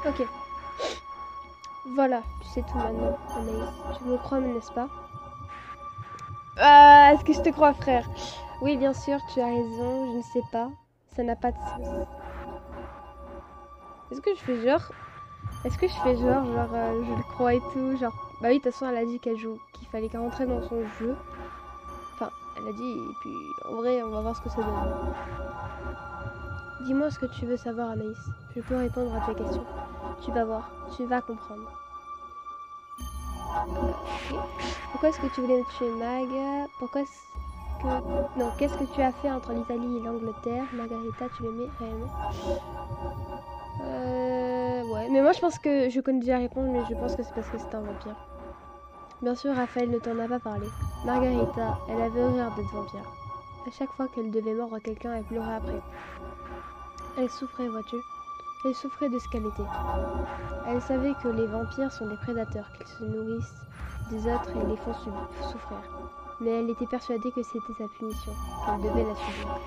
Ok. Voilà, tu sais tout maintenant, Anaïs. Tu me crois, n'est-ce pas? Est-ce que je te crois, frère? Oui, bien sûr, tu as raison, je ne sais pas. Ça n'a pas de sens. Est-ce que je fais genre... Est-ce que je fais genre, je le crois et tout, genre... Bah oui, de toute façon, elle a dit qu'elle joue, qu'il fallait qu'elle rentre dans son jeu. Enfin, elle a dit, et puis en vrai, on va voir ce que ça donne. Dis-moi ce que tu veux savoir, Anaïs. Je peux répondre à tes questions. Tu vas voir, tu vas comprendre. Okay. Pourquoi est-ce que tu voulais me tuer, Mag? Pourquoi est-ce que... Non, qu'est-ce que tu as fait entre l'Italie et l'Angleterre? Margarita, tu l'aimais réellement? Ouais, mais moi je pense que je connais déjà la réponse, mais je pense que c'est parce que c'est un vampire. Bien sûr, Raphaël ne t'en a pas parlé. Margarita, elle avait horreur d'être vampire. À chaque fois qu'elle devait mordre quelqu'un, elle pleurait après. Elle souffrait, vois-tu. Elle souffrait de ce qu'elle était. Elle savait que les vampires sont des prédateurs, qu'ils se nourrissent des autres et les font souffrir. Mais elle était persuadée que c'était sa punition, qu'elle devait la subir.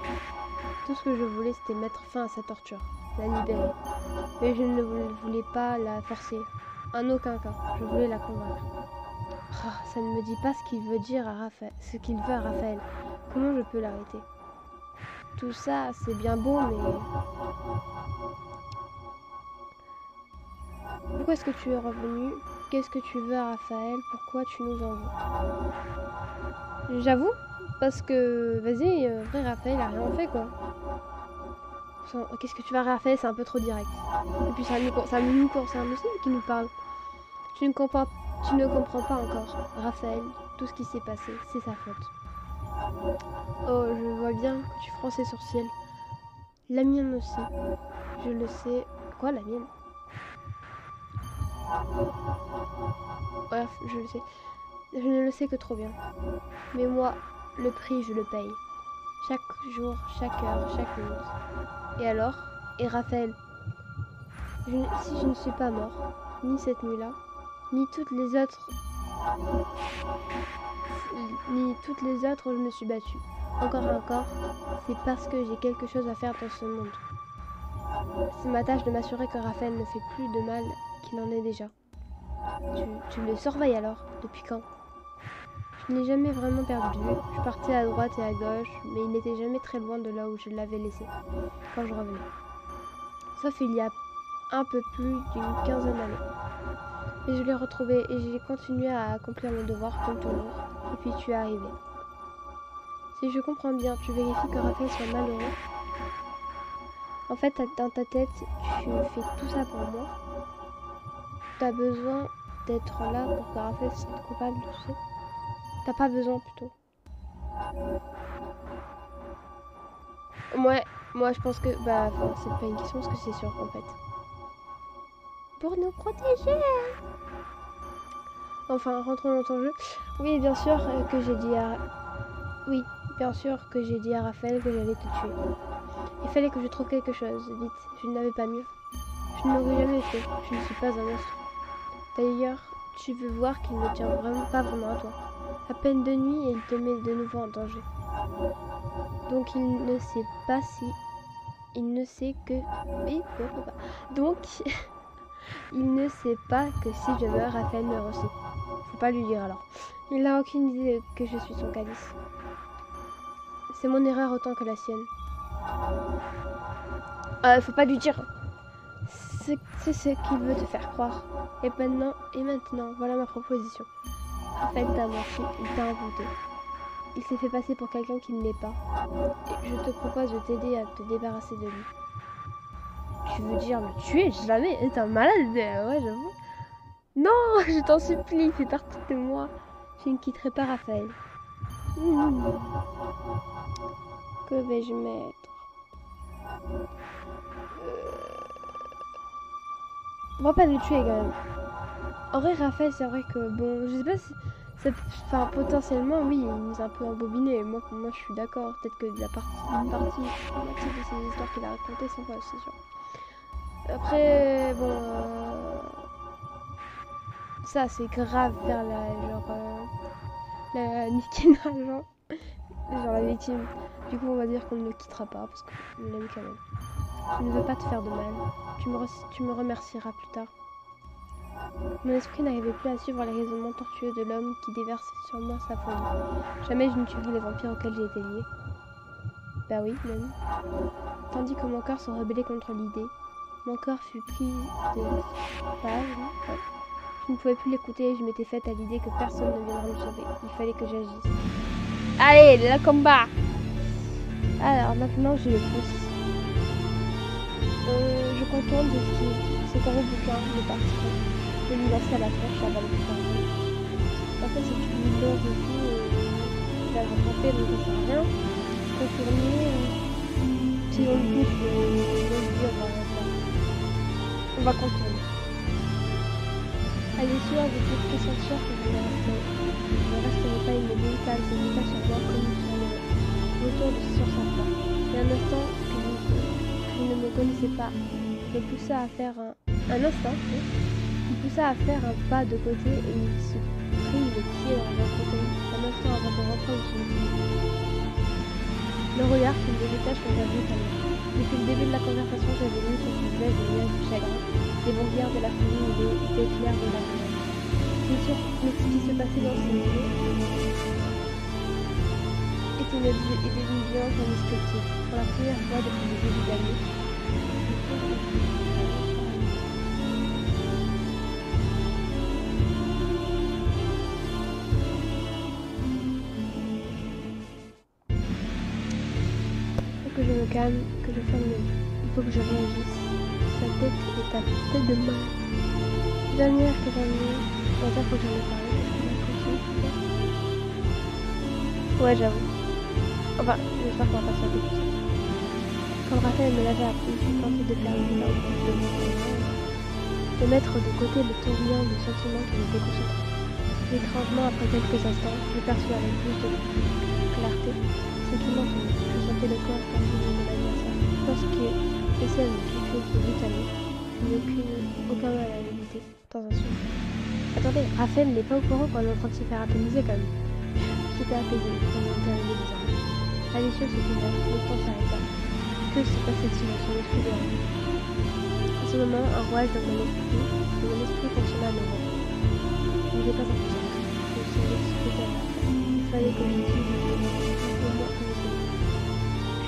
Tout ce que je voulais, c'était mettre fin à sa torture, la libérer. Mais je ne voulais pas la forcer. En aucun cas, je voulais la convaincre. Ah, ça ne me dit pas ce qu'il veut dire à Raphaël, ce qu'il veut à Raphaël. Comment je peux l'arrêter? Tout ça, c'est bien beau, mais... Pourquoi est-ce que tu es revenu? Qu'est-ce que tu veux à Raphaël? Pourquoi tu nous en veux? J'avoue, parce que, vas-y, vrai, Raphaël a rien fait, quoi. Qu'est-ce que tu vas à Raphaël? C'est un peu trop direct. Et puis c'est un muslim qui nous parle. Tu ne comprends pas encore, Raphaël. Tout ce qui s'est passé, c'est sa faute. Oh, je vois bien que tu fronces les sourcils. La mienne aussi. Je le sais. Quoi, la mienne? Bref, je le sais. Je ne le sais que trop bien. Mais moi, le prix, je le paye. Chaque jour, chaque heure, chaque minute. Et alors? Et Raphaël? Si je ne suis pas mort, ni cette nuit-là, ni toutes les autres, où je me suis battue. Encore et encore, c'est parce que j'ai quelque chose à faire dans ce monde. C'est ma tâche de m'assurer que Raphaël ne fait plus de mal qu'il en est déjà. Tu le surveilles alors? Depuis quand? Je n'ai jamais vraiment perdu de vue. Je partais à droite et à gauche, mais il n'était jamais très loin de là où je l'avais laissé, quand je revenais. Sauf il y a un peu plus d'une quinzaine d'années. Et je l'ai retrouvé et j'ai continué à accomplir mon devoir comme toujours. Et puis tu es arrivé. Si je comprends bien, tu vérifies que Raphaël soit malheureux. En fait, dans ta tête, tu fais tout ça pour moi. Tu as besoin d'être là pour que Raphaël se sente coupable de tout ça. T'as pas besoin plutôt. Moi je pense que... Bah, enfin, c'est pas une question parce que c'est sûr en fait. Pour nous protéger. Enfin, rentrons dans ton jeu. Oui, bien sûr que j'ai dit à... Oui, bien sûr que j'ai dit à Raphaël que j'allais te tuer. Il fallait que je trouve quelque chose, vite. Je n'avais pas mieux. Je ne l'aurais jamais fait. Je ne suis pas un monstre. D'ailleurs, tu veux voir qu'il ne tient pas vraiment à toi. À peine de nuit et il te met de nouveau en danger. Donc il ne sait pas si... Il ne sait que... Oui, donc, il ne sait pas que si je meurs, Raphaël meurt aussi. Faut pas lui dire alors. Il n'a aucune idée que je suis son calice. C'est mon erreur autant que la sienne. Faut pas lui dire. C'est ce qu'il veut te faire croire. Et maintenant, voilà ma proposition. Raphaël t'a menti, il t'a inventé. Il s'est fait passer pour quelqu'un qui ne l'est pas. Et je te propose de t'aider à te débarrasser de lui. Tu veux dire me tuer? Jamais. T'es un malade. Ouais, j'avoue. Non, je t'en supplie, fais partie de moi. Je ne quitterai pas Raphaël. Que vais-je mettre? On va pas le tuer quand même. En vrai, Raphaël, c'est vrai que bon, je sais pas si. Enfin, potentiellement, oui, il nous a un peu embobiné. Moi, je suis d'accord. Peut-être que une moitié de ces histoires qu'il a racontées sont fausses, c'est sûr. Après, bon, ça c'est grave vers la niquer genre la victime. Du coup, on va dire qu'on ne le quittera pas parce qu'on l'aime quand même. Je ne veux pas te faire de mal. Tu me remercieras plus tard. Mon esprit n'arrivait plus à suivre les raisonnements tortueux de l'homme qui déversait sur moi sa folie. Jamais je ne tuerai les vampires auxquels j'ai été lié. Bah oui, même. Tandis que mon cœur se rebellait contre l'idée, mon corps fut pris de page. Ouais. Je ne pouvais plus l'écouter et je m'étais faite à l'idée que personne ne viendrait me sauver. Il fallait que j'agisse. Allez, le combat! Alors maintenant j'ai le pouce. Je contourne de ce qui c'est un bouquin de partie. Je lui lancer à la tronche avant de faire. En fait, c'est une longue et tout. Il va le rattraper, donc ça sert à rien. Contourner. Si on le pousse, on va contourner. Elle est sûre, avec toute pression sûre que je ne resterai pas immobile, car elle se jeta sur moi comme sur le retour sur sa femme. Et un instant que je ne me connaissais pas, me poussa à faire un pas de côté et il se prit le pied dans un fauteuil, un instant avant de reprendre son pied. Le regard qu'il me jeta changea brutalement. Depuis le début de la conversation, j'avais lu sur son visage des nuages du chagrin, des bonbonnières de la folie et des éclairs de la colère. Mais ce qui se passait dans ses yeux était d'une violence indescriptible. Pour la première fois depuis le début de l'année, que je me calme, que je ferme les yeux. Il faut que je réagisse. Sa tête est à tête de main. Dernière que j'en ai, on va dire que j'en ai parlé. Ouais, j'avoue. Enfin, j'espère qu'on va pas s'arrêter tout ça. Quand Raphaël me l'avait appris, je tentais de faire une de mettre de côté le tourbillon de sentiments qui m'étaient concentrés. Étrangement, après quelques instants, je perçus avec plus de clarté ce qui m'entourait. Je sentais le corps tendu de mon adversaire. Lorsque j'essaie de me toucher brutalement, je n'ai aucun mal à l'éviter, dans un souffle. Attendez, Raphaël n'est pas au courant qu'on est en train de se faire atomiser quand même. J'étais apaisée, on était arrivé désormais. À l'issue de ce tunnel, le temps s'arrêta. Que se passait-il dans son esprit dernier? À ce moment, un rouage dans mon esprit fonctionna à nouveau. Je n'étais pas impuissante. Je savais ce que j'avais à faire. Il fallait que j'utilise le moment que j'étais.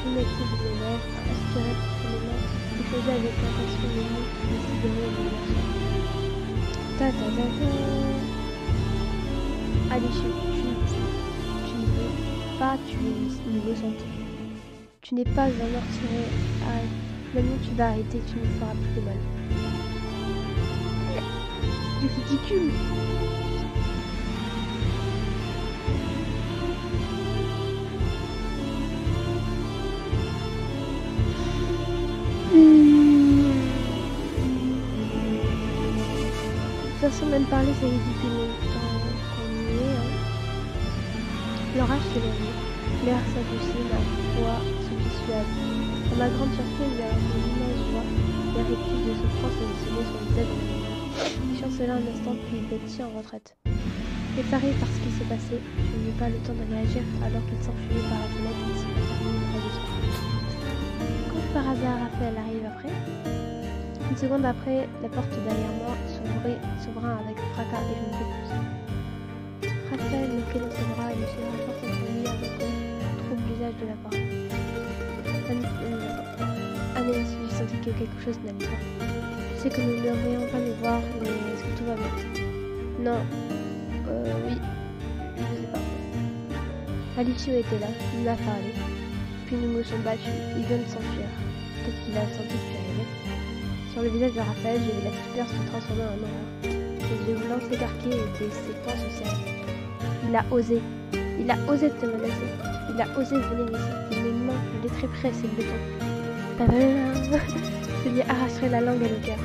Je mettais de mes lèvres, aspirais profondément et faisais avec attention les mots qui décideraient de l'immersion. Ta ta ta ta. À l'issue, tu ne veux pas tuer niveau santé. Tu n'es pas un meurtrier. Maintenant tu vas arrêter, tu ne feras plus de mal. C'est ridicule. De toute façon, même parler, c'est ridicule. Quand on y est, hein. L'orage s'est levé. L'air s'adoucit, ma voix se dissuade. À ma grande surprise et à mon immense joie, les répliques de souffrance se dessinaient sur le visage de mon ami. Il chancela un instant puis il bâtit en retraite. Effaré par ce qui s'est passé, je n'eus pas le temps de réagir alors qu'il s'enfuyait par la fenêtre et s'est fermé une phrase de son. Quand par hasard Raphaël arrive après, une seconde après, la porte derrière moi s'ouvra avec fracas et je me fais pousser. Raphaël me prit dans ses bras et me serra fort contre lui avec un trouble visage de la parole. Année, j'ai senti que quelque chose n'allait pas. Je sais que nous ne devrions pas nous voir, mais est-ce que tout va bien? Non. Oui. Alicio était là, il m'a parlé. Puis nous nous sommes battus, il vient de s'enfuir. Peut-être qu'il a senti que tu arrivais. Sur le visage de Raphaël, j'ai vu la stupeur se transformer en horreur. Ses yeux blancs s'écarquaient et ses poings se serraient. Il a osé de te menacer. Il a osé venir ici. Et mes mains le détriperaient, c'est le béton. Je lui arracherai la langue et le cœur.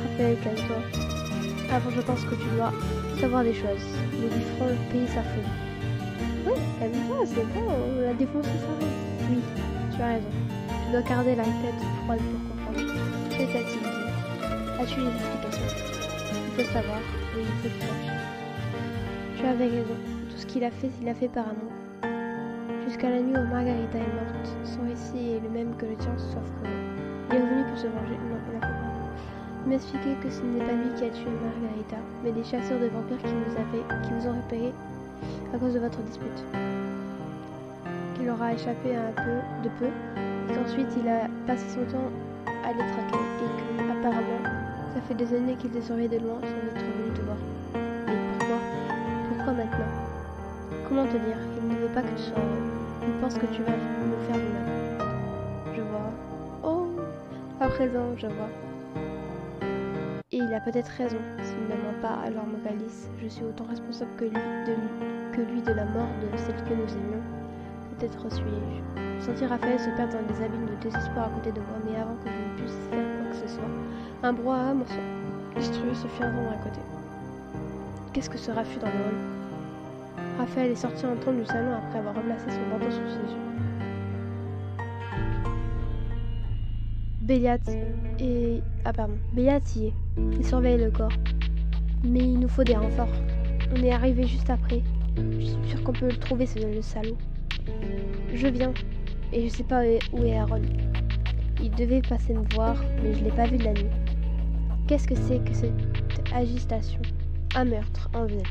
Raphaël, calme-toi. Avant, je pense que tu dois savoir des choses. Nous lui ferons payer sa faute. Oui, calme-toi, c'est bon, on l'a défoncé ça. Oui, tu as raison. Tu dois garder la tête froide pour comprendre. Que t'a-t-il dit? As-tu des explications? Il faut savoir, oui, il faut que tu saches. Tu avais raison. Tout ce qu'il a fait par amour. Jusqu'à la nuit où Margarita est morte. Son récit est le même que le tien, sauf que il est revenu pour se venger. Non, il a fait pas. Il m'a expliqué que ce n'est pas lui qui a tué Margarita, mais des chasseurs de vampires qui vous ont repéré à cause de votre dispute. Qu'il aura échappé à de peu, et qu'ensuite il a passé son temps à les traquer, et que, apparemment, ça fait des années qu'il te surveille de loin sans être venu te voir. Mais pourquoi? Pourquoi maintenant? Comment te dire? Il ne veut pas que tu sois heureux. Il pense que tu vas me faire du mal. Je vois. Oh, à présent, je vois. Et il a peut-être raison. S'il ne ment pas, alors Mogalis, je suis autant responsable que lui de la mort de celle que nous aimions. Peut-être suis-je. Je sentis Raphaël se perdre dans des abîmes de désespoir à côté de moi, mais avant que je ne puisse faire quoi que ce soit, un brouhaha monstrueux se fit entendre à côté. Qu'est-ce que ce raffut dans le hall? Raphaël est sorti en trompe du salon après avoir ramassé son manteau sous ses yeux. Béliat y est. Il surveille le corps. Mais il nous faut des renforts. On est arrivé juste après. Je suis sûre qu'on peut le trouver, le salaud. Je viens. Et je sais pas où est Aaron. Il devait passer me voir, mais je l'ai pas vu de la nuit. Qu'est-ce que c'est que cette agitation? Un meurtre en ville.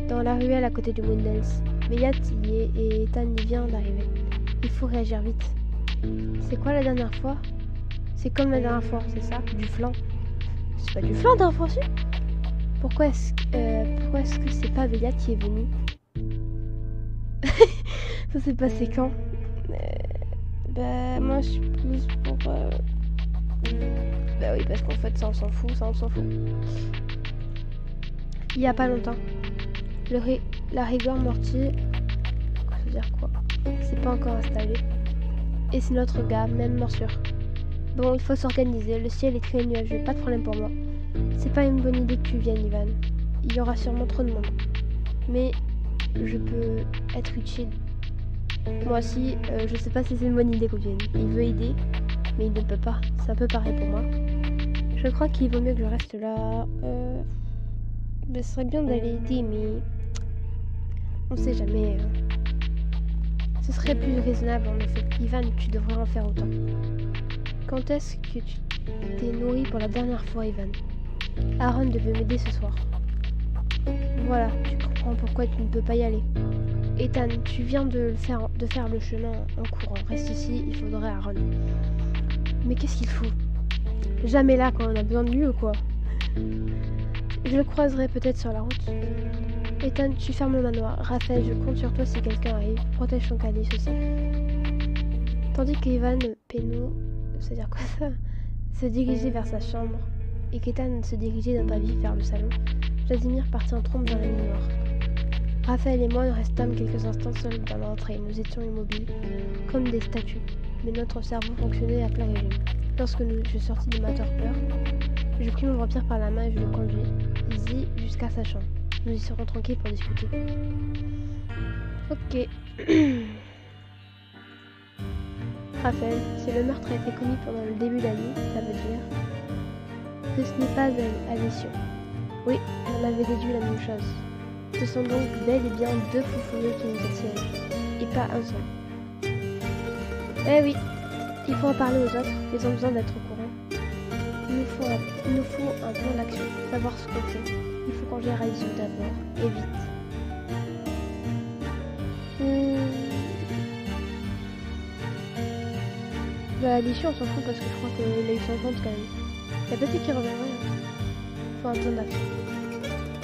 Dans la ruelle à côté du Moondance. Béliat y est et Ethan y vient d'arriver. Il faut réagir vite. C'est quoi la dernière fois? C'est comme la dernière fois, c'est ça? Du flan. C'est pas du flan la dernière fois aussi? Pourquoi est-ce que c'est pas Béliat qui est venu? Ça s'est passé quand? Moi je suis plus pour... Bah oui, parce qu'en fait ça on s'en fout, Il y a pas longtemps. La rigueur mortier... Ça veut dire quoi? C'est pas encore installé. Et c'est notre gars, même morsure. Bon, il faut s'organiser, le ciel est très nuageux, pas de problème pour moi. C'est pas une bonne idée que tu viennes, Ivan. Il y aura sûrement trop de monde. Mais je peux être utile. Moi aussi, je sais pas si c'est une bonne idée qu'on vienne. Il veut aider, mais il ne peut pas. C'est un peu pareil pour moi. Je crois qu'il vaut mieux que je reste là. Ce serait bien d'aller aider, mais on sait jamais. Ce serait plus raisonnable en effet. Ivan, tu devrais en faire autant. Quand est-ce que tu t'es nourri pour la dernière fois, Ivan? Aaron devait m'aider ce soir. Voilà, tu comprends pourquoi tu ne peux pas y aller. Ethan, tu viens de faire le chemin en courant. Reste ici, il faudrait Aaron. Mais qu'est-ce qu'il fout? Jamais là quand on a besoin de lui ou quoi? Je le croiserai peut-être sur la route. Ethan, tu fermes le manoir. Raphaël, je compte sur toi si quelqu'un arrive. Protège ton calice aussi. Tandis qu'Ivan Pénaud, c'est-à-dire quoi ça, se dirigeait vers sa chambre et qu'Ethan se dirigeait d'un pavillon vers le salon, Casimir partit en trompe dans la nuit noire. Raphaël et moi nous restâmes quelques instants seuls dans l'entrée. Nous étions immobiles, comme des statues, mais notre cerveau fonctionnait à plein régime. Lorsque je sortis de ma torpeur, je pris mon vampire par la main et je le conduis jusqu'à sa chambre. Nous y serons tranquilles pour discuter. Ok. Raphaël, si le meurtre a été commis pendant le début de la nuit, ça veut dire que ce n'est pas Alicio. Oui, on avait déduit la même chose. Ce sont donc bel et bien deux fous furieux qui nous assiègent, et pas un seul. Eh oui, il faut en parler aux autres, ils ont besoin d'être au courant. Il nous faut un plan d'action, savoir ce qu'on fait. Il faut qu'on gère Alicio d'abord, et vite. Bah Alicio on s'en fout parce que je crois qu'il a eu son compte quand même. Il y a peut-être qu'il reviendrait. Faut un plan d'action.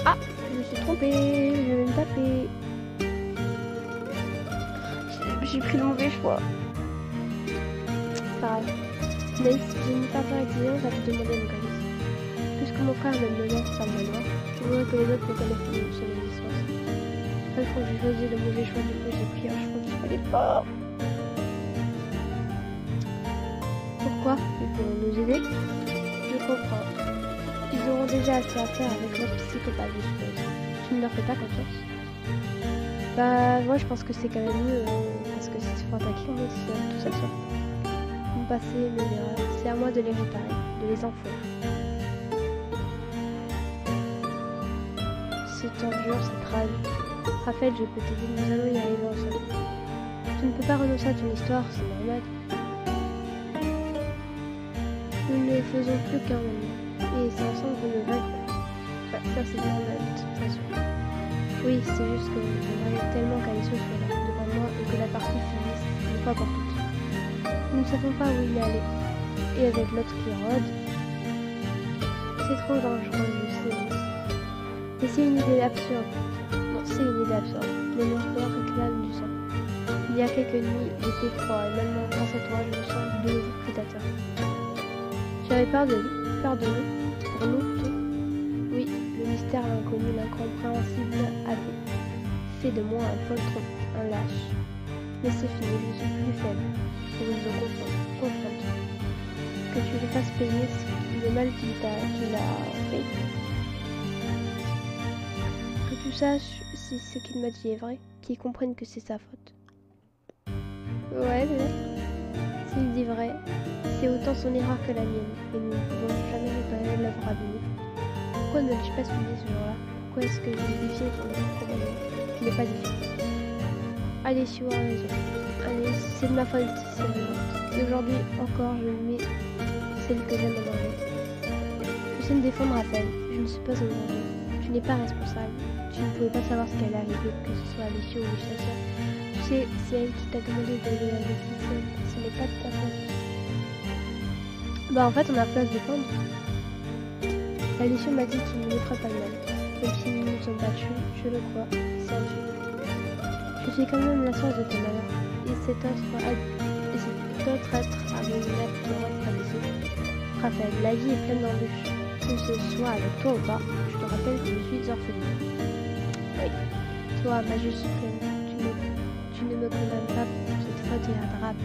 Ah, je me suis trompée, je vais me taper. J'ai pris le mauvais choix. Pas grave. Naïs, j'ai une peinture exigeante à te demander, mon calice. Puisque mon frère me menace par le manoir, je voudrais que les autres me connaissent mon son existence. Une fois que j'ai choisi le mauvais choix, du coup j'ai pris un choix qu'il fallait pas. Pourquoi? Ils pourront nous aider? Je comprends. Ils auront déjà assez à faire avec notre psychopathe, je suppose. Tu ne leur fais pas confiance? Bah, moi je pense que c'est quand même mieux, parce que s'ils se font attaquer, on est tout ça sort. Mon passé, mes erreurs, c'est à moi de les réparer, de les enfouir. Ce temps dur, c'est tragique. Raphaël, je peux t'aider, nous allons y arriver ensemble. Tu ne peux pas renoncer à ton histoire, c'est normal. Nous ne faisons plus qu'un moment. Et c'est ensemble qu'on ne va pas. Bah, ça c'est normal de toute façon. Oui, c'est juste que j'aimerais tellement qu'Alice soit là, devant moi, et que la partie finisse, une fois pour toutes. Nous ne savons pas où il est allé. Et avec l'autre qui rôde, c'est trop dangereux, je sais. Et c'est une idée absurde. Non, c'est une idée absurde. Mais mon corps réclame du sang. Il y a quelques nuits, j'étais froid, et maintenant, grâce à toi, je me sens de nouveau prédateur. J'avais peur de lui, peur de nous, pour nous plutôt. Oui, le mystère inconnu, l'incompréhensible avait fait de moi un poltron, un lâche. Mais c'est fini, je suis plus faible. Et je me confronte. Que tu le fasses payer le mal qu'il a fait. Que tu saches si ce qu'il m'a dit est vrai, qu'il comprenne que c'est sa faute. Ouais, peut-être. S'il dit vrai, c'est autant son erreur que la mienne, et nous ne pouvons jamais réparer l'œuvre abîmée. Pourquoi ne l'ai-je pas suivi ce jour-là? Pourquoi est-ce que j'ai défié ton commandement? Je n'ai pas défié. Allez, Sio a raison. Allez, c'est de ma faute, c'est de ma faute. Et aujourd'hui encore, je mets celle que j'aime en danger. Je sais me défendre, Raphaël. Je ne suis pas en danger. Tu n'es pas responsable. Tu ne pouvais pas savoir ce qu'elle est arrivé, que ce soit Alessio ou sa sœur. Tu sais, c'est elle qui t'a demandé d'aller à l'hôpital. Ce n'est pas de ta faute. Bah en fait, on a pas à se défendre. Alessio m'a dit qu'il ne nous ferait pas de mal. Même si nous nous sommes battus, je le crois, c'est un Dieu. Je suis quand même la source de tes malheurs. Et cet autre être abominable te rend Alessio. Raphaël, la vie est pleine d'embûches. Que ce soit avec toi ou pas, je te rappelle que je suis orpheline. Oui, toi, magie suprême, tu ne me condamnes pas pour cette faute irréparable.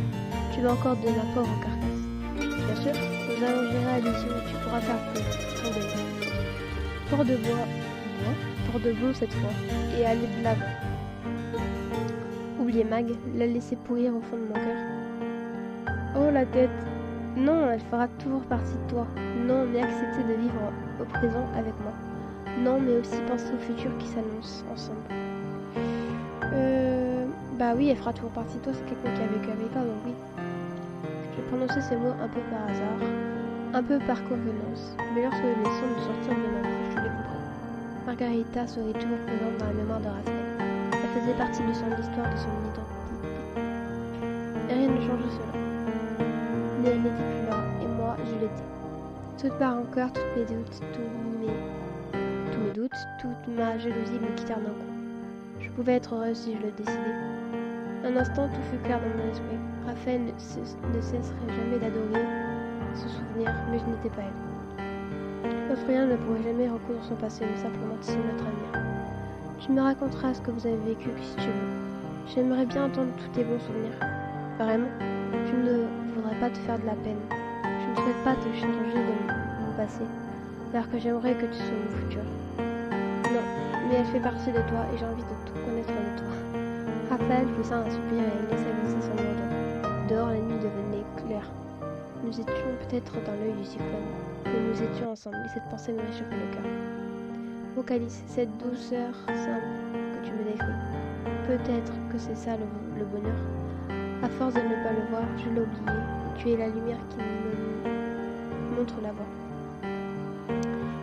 Tu veux encore de ma pauvre carcasse. Bien sûr, nous allons gérer Alessio et tu pourras faire ton deuil. Port de bois, port de bon cette fois, et aller de l'avant. Oubliez Mag, la laisser pourrir au fond de mon cœur. Oh la tête! Non, elle fera toujours partie de toi. Non, mais accepter de vivre au présent avec moi. Non, mais aussi penser au futur qui s'annonce ensemble. Bah oui, elle fera toujours partie de toi, c'est quelqu'un qui a vécu avec toi, donc oui. J'ai prononcé ces mots un peu par hasard, un peu par convenance, mais lorsque les sons de sortir de ma bouche, je les compris. Margarita serait toujours présente dans la mémoire de Raphaël. Elle faisait partie de son histoire, de son identité. Et rien ne change cela. Mais elle n'était plus là, et moi, je l'étais. Toute ma rancœur, toutes mes doutes, tous mes doutes, toute ma jalousie me quittèrent d'un coup. Je pouvais être heureuse si je le décidais. Un instant, tout fut clair dans mon esprit. Raphaël ne cesserait jamais d'adorer ce souvenir, mais je n'étais pas elle. Notre rien ne pourrait jamais recoudre son passé, mais simplement tisser notre avenir. Tu me raconteras ce que vous avez vécu si tu veux. J'aimerais bien entendre tous tes bons souvenirs. Vraiment, je ne voudrais pas te faire de la peine. Je ne souhaite pas te changer de mon passé, alors que j'aimerais que tu sois mon futur. Non, mais elle fait partie de toi et j'ai envie de tout connaître de toi. Raphaël poussa un soupir et elle laissa glisser son menton. Dehors, la nuit devenait claire. Nous étions peut-être dans l'œil du cyclone, mais nous étions ensemble et cette pensée me réchauffait le cœur. Ô Calice, cette douceur simple que tu me décris, peut-être que c'est ça le bonheur. À force de ne pas le voir, je l'ai oublié. Tu es la lumière qui me montre la voie.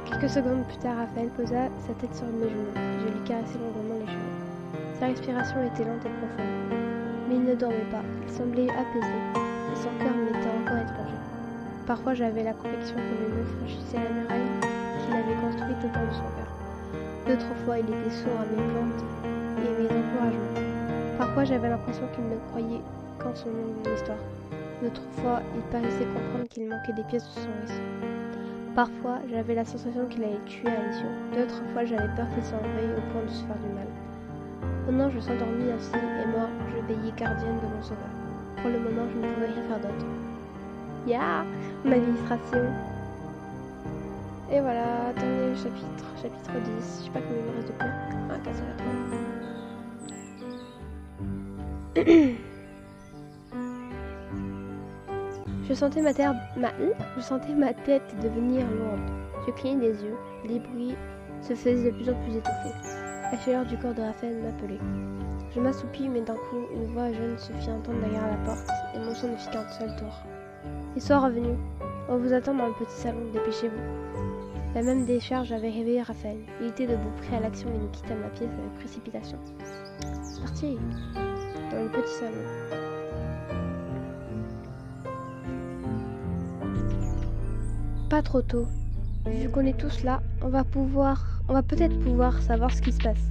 Quelques secondes plus tard, Raphaël posa sa tête sur mes genoux. Je lui caressai longuement les cheveux. Sa respiration était lente et profonde. Mais il ne dormait pas. Il semblait apaisé. Et son cœur m'était encore étranger. Parfois, j'avais la conviction que mes mots franchissaient la muraille qu'il avait construite autour de son cœur. D'autres fois, il était sourd à mes plaintes et mes encouragements. Parfois, j'avais l'impression qu'il ne croyait qu'en son histoire. D'autres fois, il paraissait comprendre qu'il manquait des pièces de son récit. Parfois, j'avais la sensation qu'il allait tuer Alicia. D'autres fois, j'avais peur qu'il s'en veille au point de se faire du mal. Maintenant, je s'endormis ainsi, et moi, je veillais gardienne de mon sauveur. Pour le moment, je ne pouvais rien faire d'autre. Mon administration. Et voilà, terminé le chapitre 10. Je sais pas combien il me reste de points. Ah, 480. Je sentais ma tête devenir lourde. Je clignais des yeux. Les bruits se faisaient de plus en plus étouffés. La chaleur du corps de Raphaël m'appelait. Je m'assoupis, mais d'un coup, une voix jeune se fit entendre derrière la porte, et mon son ne fit qu'un seul tour. Ils sont revenus. On vous attend dans le petit salon, dépêchez-vous. La même décharge avait réveillé Raphaël. Il était debout, prêt à l'action, et nous quittâmes la pièce avec précipitation. C'est parti. Dans le petit salon. Pas trop tôt. Vu qu'on est tous là, on va peut-être pouvoir savoir ce qui se passe.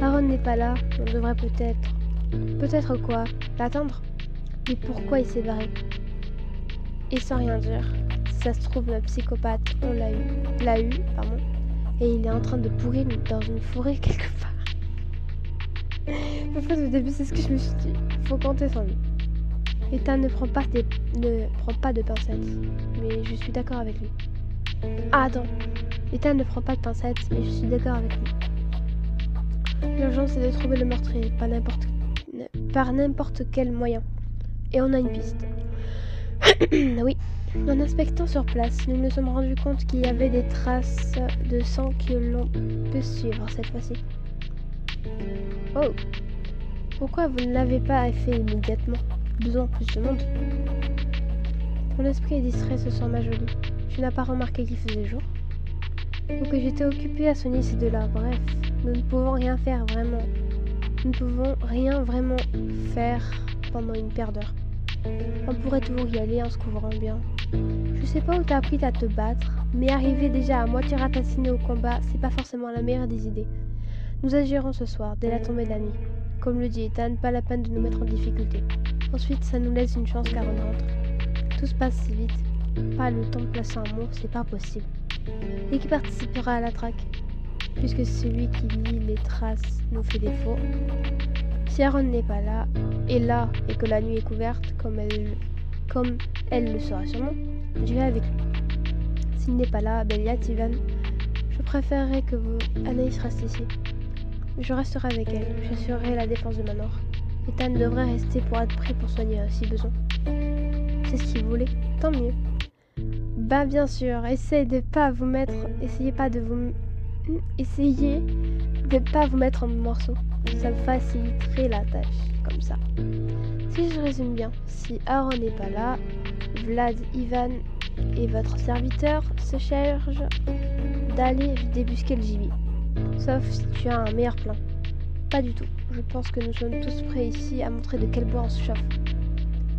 Aaron n'est pas là, on devrait peut-être quoi? L'attendre? Mais pourquoi il s'est barré? Et sans rien dire, si ça se trouve, notre psychopathe, on l'a eu, et il est en train de pourrir dans une forêt quelque part. En fait, au début, c'est ce que je me suis dit. Faut compter sans lui. Ethan ne prend pas de pincettes, mais je suis d'accord avec lui. Ah, attends. Ethan ne prend pas de pincettes, mais je suis d'accord avec lui. L'urgence est de trouver le meurtrier, par n'importe quel moyen. Et on a une piste. Oui. En inspectant sur place, nous nous sommes rendus compte qu'il y avait des traces de sang que l'on peut suivre cette fois-ci. Oh. Pourquoi vous ne l'avez pas fait immédiatement? Besoin plus de monde. Mon esprit est distrait ce soir, ma jolie. Tu n'as pas remarqué qu'il faisait jour? Ou que j'étais occupée à soigner ces deux-là. Bref, nous ne pouvons rien faire vraiment. Nous ne pouvons rien vraiment faire pendant une paire d'heures. On pourrait toujours y aller en se couvrant bien. Je sais pas où t'as appris à te battre, mais arriver déjà à moitié ratassiné au combat, c'est pas forcément la meilleure des idées. Nous agirons ce soir, dès la tombée de la nuit. Comme le dit Ethan, pas la peine de nous mettre en difficulté. Ensuite, ça nous laisse une chance qu'Aaron rentre. Tout se passe si vite. Pas le temps de placer un mot, c'est pas possible. Et qui participera à la traque? Puisque celui qui lit les traces nous fait défaut. Si Aaron n'est pas là, et que la nuit est couverte, comme elle le sera sûrement, j'irai avec lui. S'il n'est pas là, Béliat, Ivan, je préférerais que Anaïs reste ici. Je resterai avec elle, j'assurerai la défense de Manor. Ethan devrait rester pour être prêt pour soigner si besoin. C'est ce qu'il voulait, tant mieux. Bah bien sûr, essayez de pas vous mettre en morceaux. Ça me faciliterait la tâche, comme ça. Si je résume bien, si Aaron n'est pas là, Vlad, Ivan et votre serviteur se chargent d'aller débusquer le gibier. Sauf si tu as un meilleur plan. Pas du tout. Je pense que nous sommes tous prêts ici à montrer de quel bois on se chauffe.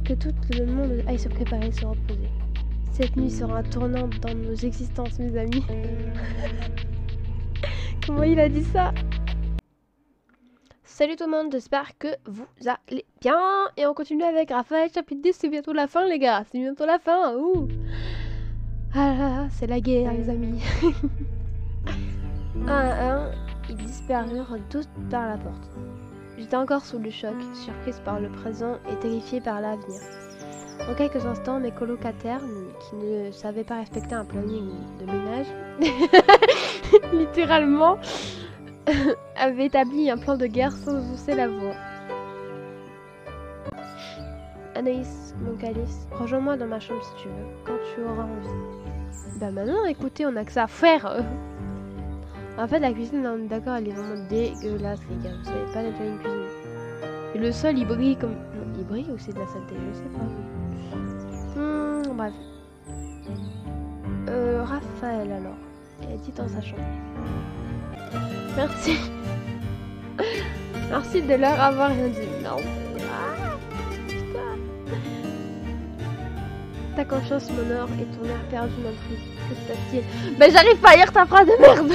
Que tout le monde aille se préparer et se reposer. Cette nuit sera un tournant dans nos existences, mes amis. Comment il a dit ça? Salut tout le monde, j'espère que vous allez bien. Et on continue avec Raphaël, chapitre 10, c'est bientôt la fin les gars. C'est bientôt la fin, ouh. Ah là là, c'est la guerre les amis. 1 à 1, ils disparurent tous par la porte. J'étais encore sous le choc, surprise par le présent et terrifiée par l'avenir. En quelques instants, mes colocataires, qui ne savaient pas respecter un planning de ménage, littéralement, avaient établi un plan de guerre sans oser la voix. Anaïs, mon calice, rejoins-moi dans ma chambre si tu veux, quand tu auras envie. Bah maintenant, écoutez, on a que ça à faire. En fait, la cuisine, on est d'accord, elle est vraiment dégueulasse, les gars. Vous savez pas nettoyer une cuisine. Et le sol, il brille comme... Non, il brille ou c'est de la saleté? Je sais pas. Bref. Raphaël, alors. Il a dit dans sa chambre. Merci. Merci de leur avoir rien dit. Non. Ah, putain. Ta confiance m'honore et ton air perdu non plus. Que se passe-t-il? Ben j'arrive pas à lire ta phrase de merde.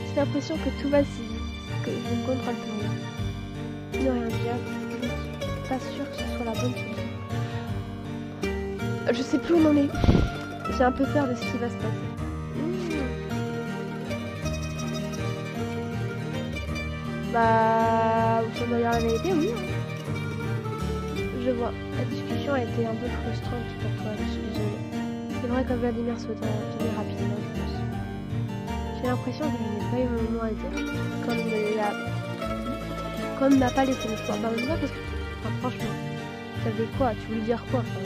J'ai l'impression que tout va si vite. que je ne contrôle plus rien. Ne rien dire, je ne suis pas sûre que ce soit la bonne solution. Je sais plus où on en est. J'ai un peu peur de ce qui va se passer. Bah, vous pouvez me dire la vérité, oui. Je vois. La discussion a été un peu frustrante pour toi, je suis désolée. C'est vrai que Vladimir souhaitait finir rapidement, je pense. J'ai l'impression que je n'ai pas eu mon mot à dire. Comme n'a pas laissé le choix. Bah, même pas parce que... Enfin, franchement, t'avais quoi? Tu voulais dire quoi? Enfin,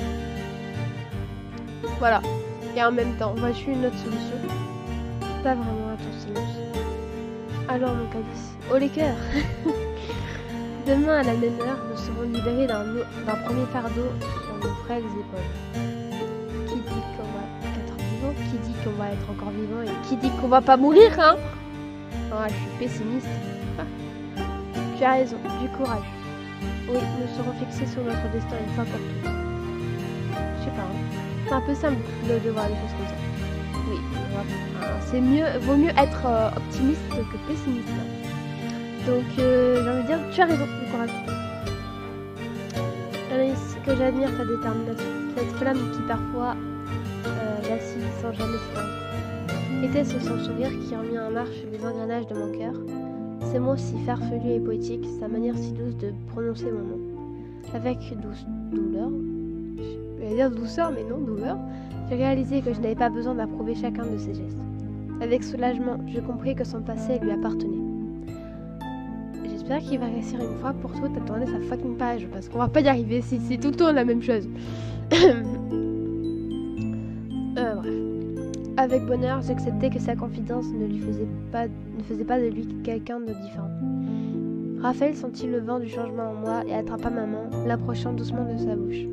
voilà. Et en même temps, vois-tu une autre solution? Pas vraiment à ton silence. Alors, mon calice. Oh les cœurs. Demain à la même heure, nous serons libérés d'un premier fardeau sur nos frêles épaules. Qui dit qu'on va être vivant? Qui dit qu'on va être encore vivant? Et qui dit qu'on va pas mourir, hein? Ah, je suis pessimiste. Ah. Tu as raison, du courage. Oui, nous serons fixés sur notre destin une fois pour toutes. Je sais pas, hein. C'est un peu simple de voir les choses comme ça. Oui, c'est mieux, vaut mieux être optimiste que pessimiste. Donc, j'ai envie de dire, tu as raison, du courage. Anaïs, que j'admire ta détermination. Cette flamme qui parfois vacille sans jamais s'éteindre. Était-ce son sourire qui a mis en marche les engrenages de mon cœur? Ces mots si farfelus et poétiques, sa manière si douce de prononcer mon nom. Avec douleur, je vais dire douceur, mais non, douleur, j'ai réalisé que je n'avais pas besoin d'approuver chacun de ses gestes. Avec soulagement, je compris que son passé lui appartenait. J'espère qu'il va réussir une fois pour toutes à tourner sa fucking page, parce qu'on va pas y arriver si c'est tout le temps la même chose. Bref. Avec bonheur, j'acceptais que sa confidence ne faisait pas de lui quelqu'un de différent. Raphaël sentit le vent du changement en moi et attrapa ma main, l'approchant doucement de sa bouche.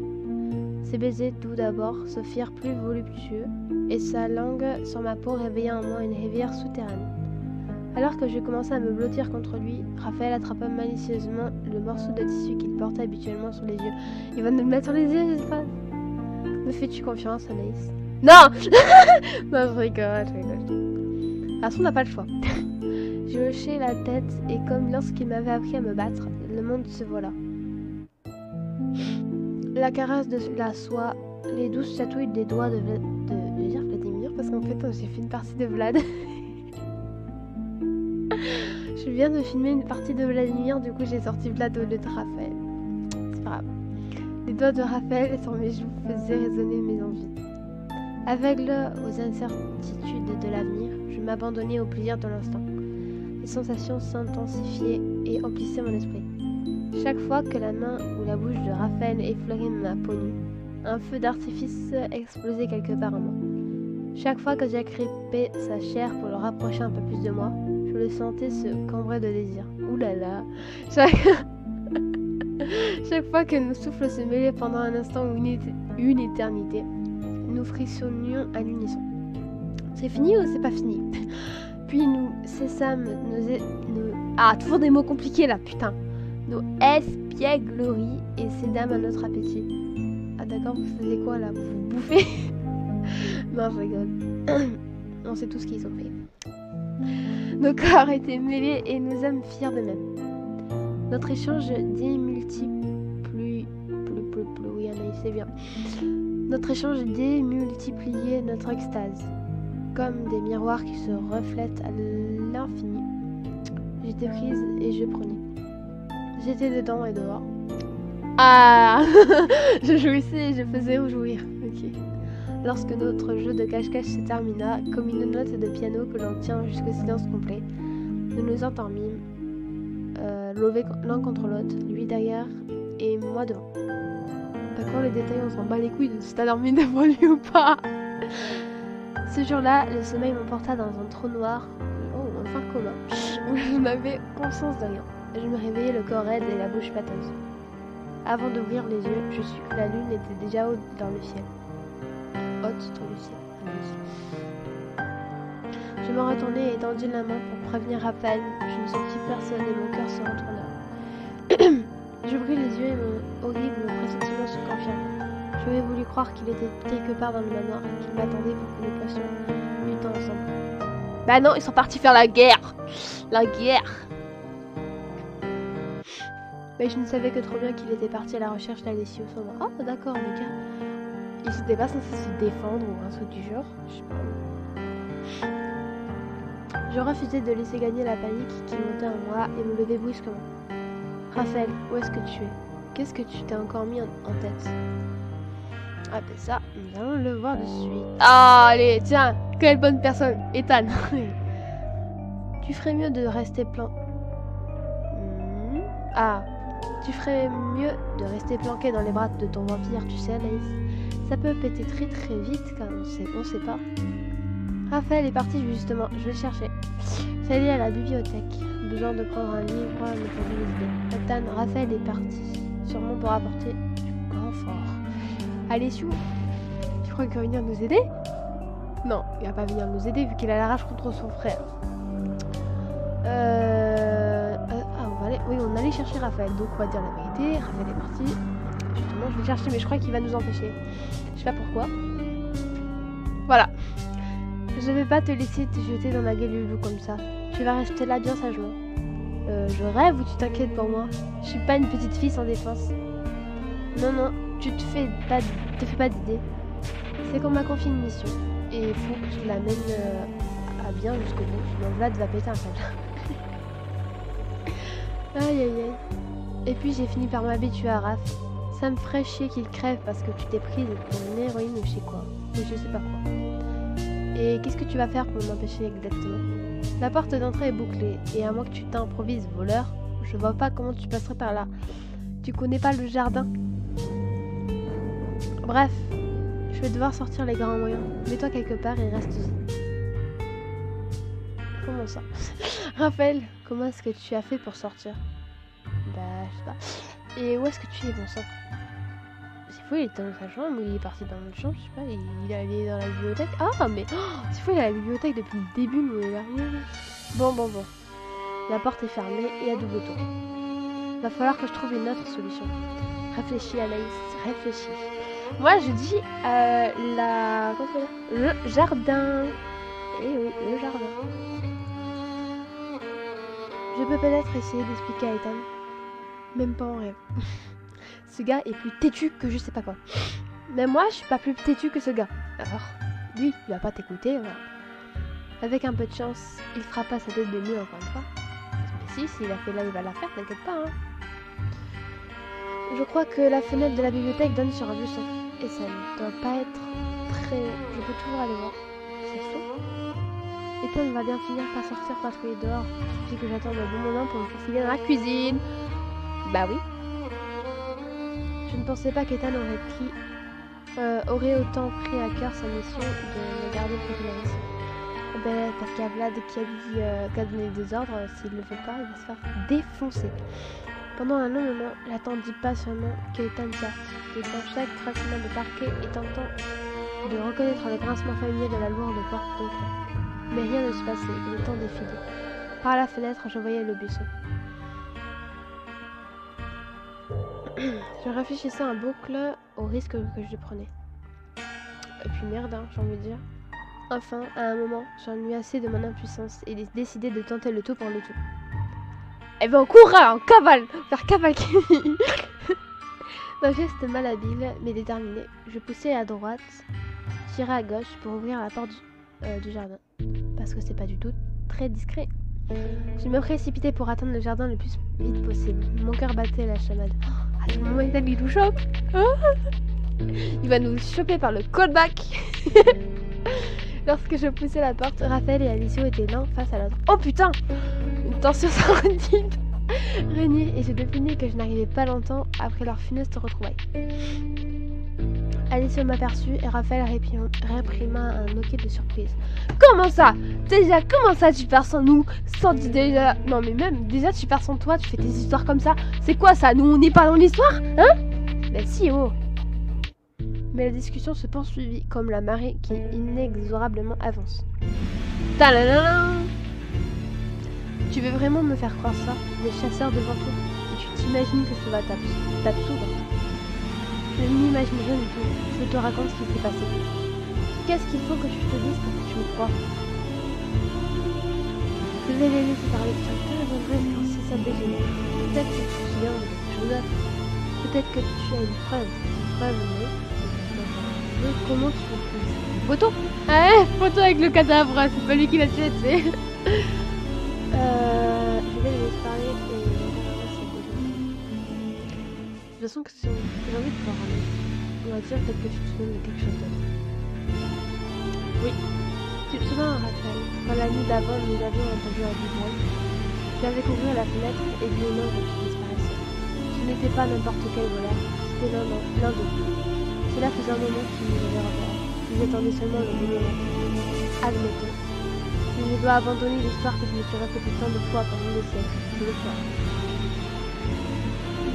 Ses baisers, doux d'abord, se firent plus voluptueux, et sa langue sur ma peau réveilla en moi une rivière souterraine. Alors que je commençais à me blottir contre lui, Raphaël attrapa malicieusement le morceau de tissu qu'il portait habituellement sur les yeux. Il va nous le mettre sur les yeux, j'espère. Me fais-tu confiance, Anaïs? Non. Non, je rigole. De toute façon, on n'a pas le choix. J'ai hoché la tête et comme lorsqu'il m'avait appris à me battre, le monde se vola. La caresse de la soie, les douces chatouilles des doigts de dire Vladimir, parce qu'en fait, j'ai fait une partie de Vlad. Je viens de filmer une partie de Vladimir, du coup j'ai sorti Vlad au lieu de Raphaël. C'est pas grave. Les doigts de Raphaël sur mes joues faisaient résonner mes envies. Aveugle aux incertitudes de l'avenir, je m'abandonnais au plaisir de l'instant. Les sensations s'intensifiaient et emplissaient mon esprit. Chaque fois que la main ou la bouche de Raphaël effleurait ma peau nue, un feu d'artifice explosait quelque part en moi. Chaque fois que j'agrippais sa chair pour le rapprocher un peu plus de moi, je le sentais se cambrer de désir. Ouh là là. Chaque fois que nos souffles se mêlaient pendant un instant ou une éternité, nous frissonnions à l'unisson. C'est fini ou c'est pas fini? Puis nous cessâmes toujours des mots compliqués là, putain. Nos espiègleries et cédâmes à notre appétit. Ah d'accord, vous faisiez quoi là? Vous bouffez? Non, je rigole. On sait tout ce qu'ils ont fait. Nos corps étaient mêlés et nos âmes firent de même. Notre échange oui, Anaïs, c'est bien. Notre échange démultipliait notre extase. Comme des miroirs qui se reflètent à l'infini. J'étais prise et je prenais. J'étais dedans et dehors. Ah. Je jouissais et je faisais jouir. Ok. Lorsque notre jeu de cache-cache se termina, comme une note de piano que l'on tient jusqu'au silence complet, nous nous endormîmes, levés l'un contre l'autre, lui derrière et moi devant. D'accord, les détails, on s'en bat les couilles de si t'as dormi devant lui ou pas. Ce jour-là, le sommeil m'emporta dans un trou noir, enfin commun, où je n'avais conscience de rien. Je me réveillais le corps raide et la bouche pâteuse. Avant d'ouvrir les yeux, je sus que la lune était déjà haute dans le ciel. Haute dans le ciel. Je me retournai et tendis la main pour prévenir Raphaël. Je ne sentis personne et mon cœur se retourna. J'ouvris les yeux et mon horrible pressentiment se confirma. J'aurais voulu croire qu'il était quelque part dans le manoir et qu'il m'attendait pour que nous passions du temps ensemble. Bah non, ils sont partis faire la guerre. La guerre. Mais je ne savais que trop bien qu'il était parti à la recherche d'Alessio sans moi. Oh d'accord, les gars. Il s'était pas censé se défendre ou un truc du genre. Je sais pas. Je refusais de laisser gagner la panique qui montait en moi et me levais brusquement. Raphaël, où est-ce que tu es? Qu'est-ce que tu t'es encore mis en tête? Ah ben ça, nous allons le voir de suite. Ah allez, tiens, quelle bonne personne, Ethan. Tu ferais mieux de rester tu ferais mieux de rester planqué dans les bras de ton vampire, tu sais, Anaïs. Ça peut péter très très vite quand on sait pas. Raphaël est parti justement, je vais le chercher. C'est allé à la bibliothèque. Besoin de prendre un livre, me changer les idées. Ethan, Raphaël est parti, sûrement pour apporter du confort. Alessio, tu crois qu'il va venir nous aider? Non, il va pas venir nous aider vu qu'il a la rage contre son frère. On allait chercher Raphaël, donc on va dire la vérité. Raphaël est parti. Justement, je vais le chercher, mais je crois qu'il va nous empêcher. Je sais pas pourquoi. Voilà. Je vais pas te laisser te jeter dans la gueule du loup comme ça. Tu vas rester là bien sagement. Je rêve ou tu t'inquiètes pour moi? Je suis pas une petite fille sans défense. Non, tu te fais pas d'idée. C'est qu'on m'a confié une mission. Et il faut que je l'amène à bien jusqu'au bout. Sinon Vlad va péter un câble. Aïe aïe aïe. Et puis j'ai fini par m'habituer à Raph. Ça me ferait chier qu'il crève parce que tu t'es prise pour une héroïne ou je sais quoi. Ou je sais pas quoi. Et qu'est-ce que tu vas faire pour m'empêcher exactement? La porte d'entrée est bouclée. Et à moins que tu t'improvises voleur, je vois pas comment tu passerais par là. Tu connais pas le jardin? Bref. Je vais devoir sortir les grands moyens. Mets-toi quelque part et reste ici. Comment ça? Raphaël, comment est-ce que tu as fait pour sortir? Bah, je sais pas. Et où est-ce que tu es, bon sang? C'est fou, il était dans sa chambre ou il est parti dans notre chambre, je sais pas, il est allé dans la bibliothèque. Ah, mais c'est fou, il est à la bibliothèque depuis le début, mais il est arrivé. Bon. La porte est fermée et à double tour. Va falloir que je trouve une autre solution. Réfléchis, Anaïs, réfléchis. Moi, je dis le jardin. Eh oui, le jardin. Je peux peut-être essayer d'expliquer à Ethan. Même pas en rêve. Ce gars est plus têtu que je sais pas quoi. Mais moi, je suis pas plus têtu que ce gars. Alors, lui, il va pas t'écouter. Voilà. Avec un peu de chance, il fera pas sa tête de mieux encore une fois. Mais si, s'il a fait là, il va la faire, t'inquiète pas. Hein. Je crois que la fenêtre de la bibliothèque donne sur un buisson. Et ça ne doit pas être très... Je peux toujours aller voir. Ça se trouve. Ethan va bien finir par sortir patrouiller dehors. Il suffit que j'attende le bon moment pour me faufiler dans la cuisine. Bah oui. Je ne pensais pas qu'Ethan aurait autant pris à cœur sa mission de me garder pour Anaïs. Ben, parce qu'il y a Vlad qui a donné des ordres. S'il le fait pas, il va se faire défoncer. Pendant un long moment, j'attendis patiemment que Ethan sorte. Et dans chaque fragment de parquet et tentant de reconnaître le grincement familier de la lourde porte d'entrée. Mais rien ne se passait et le temps défilait. Par la fenêtre, je voyais le buisson. Je réfléchissais en boucle au risque que je prenais. Et puis merde, hein, j'ai envie de dire. Enfin, à un moment, j'en eus assez de mon impuissance et décidé de tenter le tout pour le tout. Eh ben on courra, on cavale, faire cavalquer. D'un geste malhabile mais déterminé, je poussais à droite, tirais à gauche pour ouvrir la porte du jardin. Parce que c'est pas du tout très discret. Je me précipitais pour atteindre le jardin le plus vite possible. Mon cœur battait la chamade. Oh, à ce moment, il nous chope. Il va nous choper par le callback. Lorsque je poussais la porte, Raphaël et Alessio étaient l'un face à l'autre. Oh putain! Une tension s'arrondit régnait et je devinais que je n'arrivais pas longtemps après leur funeste retrouvaille. Alessio m'aperçut et Raphaël réprima un hoquet de surprise. Comment ça? Déjà, comment ça tu pars sans nous? Sans déjà... Non mais même, déjà tu pars sans toi, tu fais tes histoires comme ça. C'est quoi ça? Nous on n'est pas dans l'histoire? Hein? Ben si, oh! Mais la discussion se poursuivit comme la marée qui inexorablement avance. Talalala! Tu veux vraiment me faire croire ça? Des chasseurs devant toi? Et tu t'imagines que ça va t'absoudre? Je ne m'imagine rien du tout. Je te raconte ce qui s'est passé. Qu'est-ce qu'il faut que je te dise pour que tu me crois? Je vais les laisser parler. Tu as vraiment si ça dégénère. Peut-être que tu te souviens de quelque chose. les autres. Peut-être que tu as une preuve. Une preuve, non. Comment tu peux trouver une photo? Ah ouais, photo avec le cadavre, c'est pas lui qui l'a tué, tu sais. Je vais les parler et c'est déjà. De toute façon, j'ai envie de parler. On va dire peut-être que tu te souviens de quelque chose d'autre. Oui. Tu te souviens, Raphaël, quand la nuit d'avant, nous avions entendu un bruit. Tu avais ouvert la fenêtre et vu une ombre qui disparaissait. Ce n'était pas n'importe quel voleur, c'était l'un d'eux. Cela faisait un moment qu'ils nous avaient repérés. Ils attendaient seulement le bon moment. Admettons. Si je dois abandonner l'histoire que je me suis répétée tant de fois pendant des siècles, je le ferai.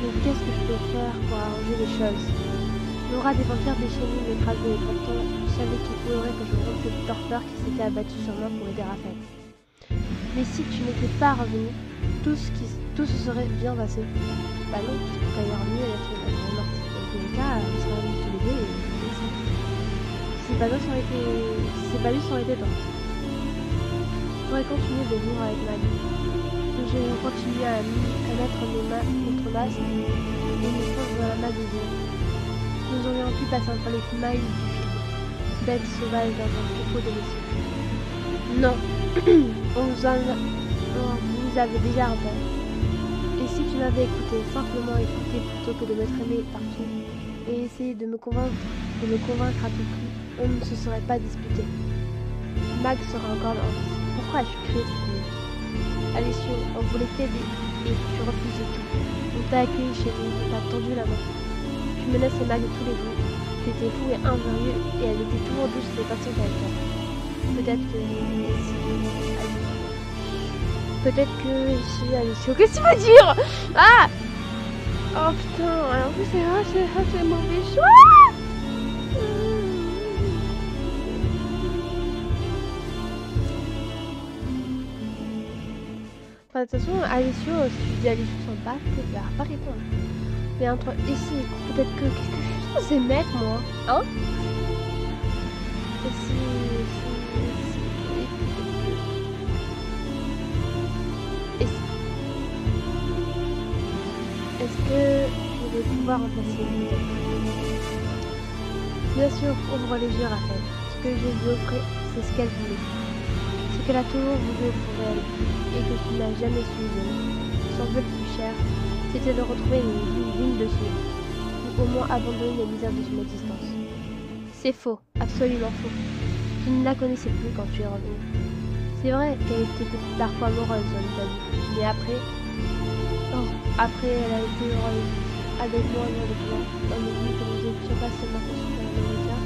Mais qu'est-ce que je peux faire pour arranger les choses? Laura des vampires déchaînés m'écrasaient et pourtant je savais qu'il faudrait que je rentre cette torpeur qui s'était abattue sur moi pour aider Raphaël. Mais si tu n'étais pas revenu, tout se serait bien passé. Bah non, parce que t'as mieux elle serait morte. Dans tous les cas, on serait venus tous les deux et c'est pas lui, ça aurait été toi. J'aurais continué de vivre avec Maggie. J'ai continué à mettre notre masque et me fonce dans la masse des yeux. Nous aurions pu passer entre les mailles du fil. Bête sauvage dans un troupeau de messieurs. Non, on vous avait déjà repéré. Et si tu m'avais écouté, simplement écouté plutôt que de me traîner partout et essayer de me convaincre à tout prix, on ne se serait pas disputé. Mag serait encore en vie. Pourquoi as-tu créé cette nuit? Alessio, on voulait t'aider et tu refusais tout. On t'a accueilli chez nous, on t'a tendu la main. Tu menaçais Mag tous les jours. Tu étais fou et injurieux et elle était toujours douce et patiente avec toi. Peut-être que ici, Alessio. Qu'est-ce que tu veux dire? Ah! Oh putain, en plus c'est mauvais choix! Enfin, de toute façon, Alessio, si tu dis Alessio sans pas, tu vas pas répondre. Mais entre ici, peut-être que. Qu'est-ce que je suis censée mettre, moi? Hein? Est-ce que je vais pouvoir remplacer une tête? Bien sûr, ouvre les yeux, Raphaël. Ce que je lui offrais, c'est ce qu'elle voulait. Ce qu'elle a toujours voulu offrir elle, et que tu n'as jamais su lui donner. Son vœu le plus cher, c'était de retrouver une vie digne de son nom, ou au moins abandonner les misères de son existence. C'est faux, absolument faux. Tu ne la connaissais plus quand tu es revenu. C'est vrai qu'elle était parfois amoureuse dans ta vie, mais après, elle a été heureuse avec moi loin de toi, dans une vie que nous étions pas seulement construits dans le regard.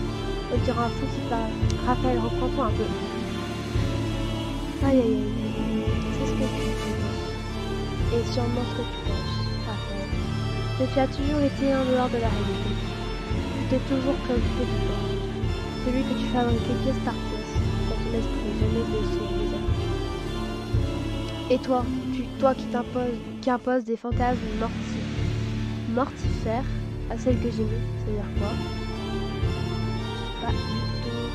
On dira un fou si pas. Raphaël, reprends-toi un peu. Aïe aïe aïe, c'est ce que tu dis. Et sûrement ce que tu penses, Raphaël. Mais tu as toujours été en dehors de la réalité. Tu t'es toujours préoccupé du temps. Celui que tu fabriquais pièce par pièce, dans ton esprit, jamais de celui des autres. Et toi qui impose des fantasmes mortifères à celle que j'aimais, c'est-à-dire quoi? Pas du tout.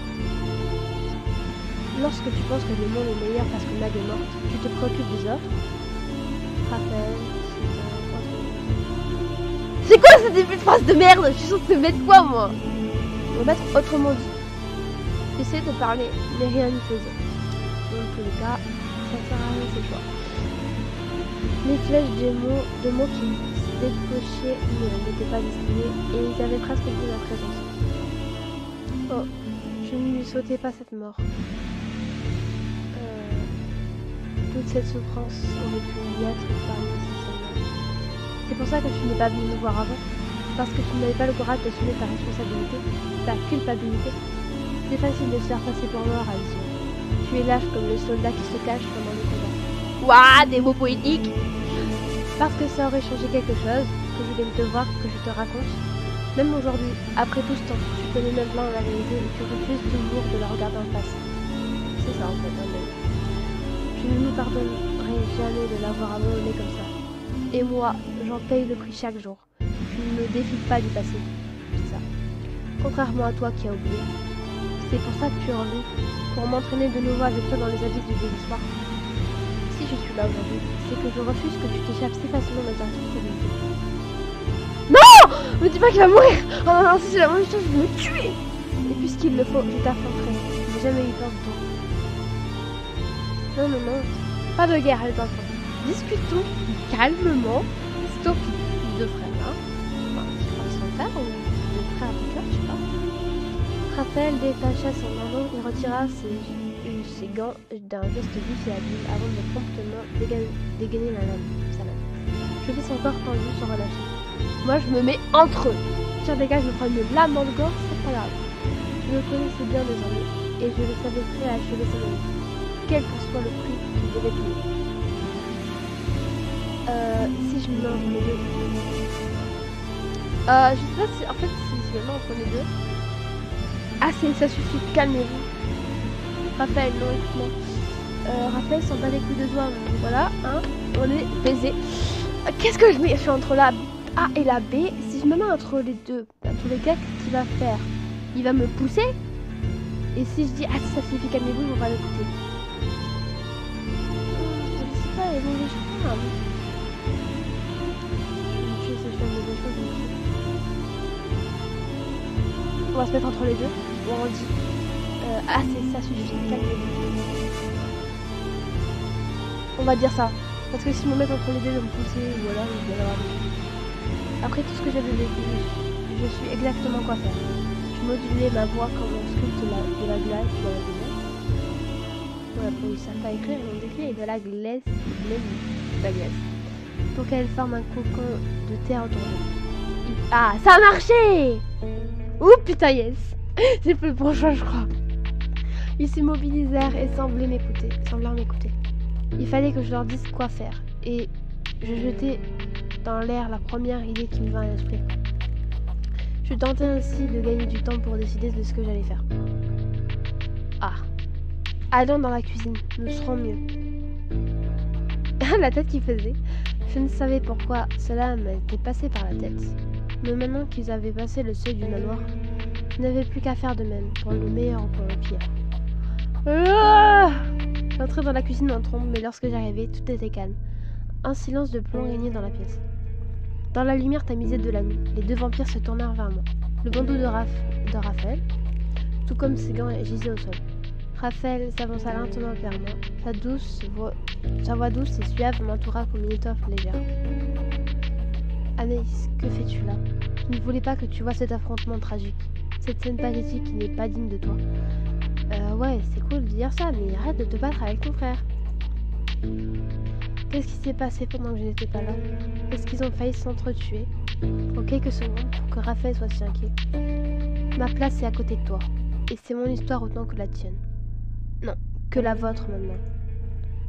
Lorsque tu penses que le monde est meilleur parce que Mag est morte, tu te préoccupes des autres. Raphaël, c'est quoi ce début de phrase de merde? Je suis censée mettre quoi, moi? On va mettre autrement dit. J'essayais de parler, mais rien n'y faisait. Dans tous les cas, ça sert à rien ces choix. Les flèches de mots qui décochaient n'étaient pas destinées et ils avaient presque oublié ma présence. Oh, je ne lui souhaitais pas cette mort. Toute cette souffrance aurait pu y être épargnée si seulement. C'est pour ça que tu n'es pas venu me voir avant. Parce que tu n'avais pas le courage d'assumer ta responsabilité, ta culpabilité. C'est facile de se faire passer pour mort, Alessio. Tu es lâche comme le soldat qui se cache pendant le combat. Ouah, des mots poétiques! Parce que ça aurait changé quelque chose, que je vienne te voir, que je te raconte. Même aujourd'hui, après tout ce temps, tu connais maintenant la vérité et tu refuses toujours de la regarder en face. C'est ça en fait, hein, mais... Je ne me pardonnerai jamais de l'avoir abandonné comme ça. Et moi, j'en paye le prix chaque jour. Tu ne me défies pas du passé. C'est ça. Contrairement à toi qui as oublié. C'est pour ça que tu es revenu. Pour m'entraîner de nouveau avec toi dans les abysses du désespoir. Si je suis là aujourd'hui, c'est que je refuse que tu t'échappes si facilement de ta responsabilité. Me dis pas qu'il va mourir. Oh non, non, si c'est la moindre chose, je vais me tuer. Et puisqu'il le faut, je t'affronterai. J'ai jamais eu peur de toi. Non, non, non. Pas de guerre, les enfants. Discutons calmement. C'est aux deux frères, hein. Enfin, son frère ou deux frères de cœur, je sais pas. Raphaël détacha son manteau et retira ses gants d'un geste vif et habile avant de promptement dégainer sa lame. Je vis son corps tendu sans relâcher. Moi, je me mets entre eux. Pire des cas, je me prends une lame dans le corps, c'est pas grave. Je le connaissais bien désormais et je le savais prêt à achever ses ennemis, quel que soit le prix qu'il devait payer. Si je me mets entre les deux. Je sais pas si. En fait, si je me mets entre les deux. Ah, ça suffit, calmez-vous. Raphaël, non, écoute-moi. Raphaël s'en bat les coups de doigts. Voilà, hein, on est baisé. Qu'est-ce que je mets? Je suis entre la A et la B. Si je me mets entre les deux, dans tous les cas, qu'est-ce qu'il va faire? Il va me pousser. Et si je dis, ah, ça suffit, calmez-vous, ils vont pas l'écouter. Je sais pas, ils vont les choses. On va se mettre entre les deux. On dit, ah, ça suffit, calmez-vous. On va dire ça. Parce que si je me mets entre les deux, je vais me pousser, ou alors je vais avoir... Après tout ce que j'avais vécu, je suis exactement quoi faire. Je modulais ma voix comme on sculpte de la glace dans la lumière. Voilà, pour ils savent pas écrire, ils ont décrit, et de la glace, de la glace. Pour qu'elle forme un cocon de terre autour d'elle. Ah, ça a marché! Ouh, putain, yes! J'ai fait le bon choix, je crois. Ils s'immobilisèrent et semblèrent m'écouter. Il fallait que je leur dise quoi faire, et je jetai dans l'air la première idée qui me vint à l'esprit. Je tentais ainsi de gagner du temps pour décider de ce que j'allais faire. Ah, allons dans la cuisine, nous serons mieux. La tête qu'il faisait, je ne savais pourquoi cela m'était passé par la tête. Mais maintenant qu'ils avaient passé le seuil du manoir, je n'avais plus qu'à faire de même, pour le meilleur ou pour le pire. J'entrai dans la cuisine en trombe, mais lorsque j'arrivais, tout était calme. Un silence de plomb régnait dans la pièce. Dans la lumière tamisée de la nuit, les deux vampires se tournèrent vers moi. Le bandeau de Raphaël, tout comme ses gants, gisait au sol. Raphaël s'avança lentement vers moi. Sa voix douce et suave m'entoura comme une étoffe légère. Anaïs, que fais-tu là? Je ne voulais pas que tu vois cet affrontement tragique. Cette scène pathétique qui n'est pas digne de toi. Ouais, c'est cool de dire ça, mais arrête de te battre avec ton frère. Qu'est-ce qui s'est passé pendant que je n'étais pas là? Est-ce qu'ils ont failli s'entretuer en quelques secondes pour que Raphaël soit si inquiet? Ma place est à côté de toi, et c'est mon histoire autant que la tienne. Non, que la vôtre maintenant.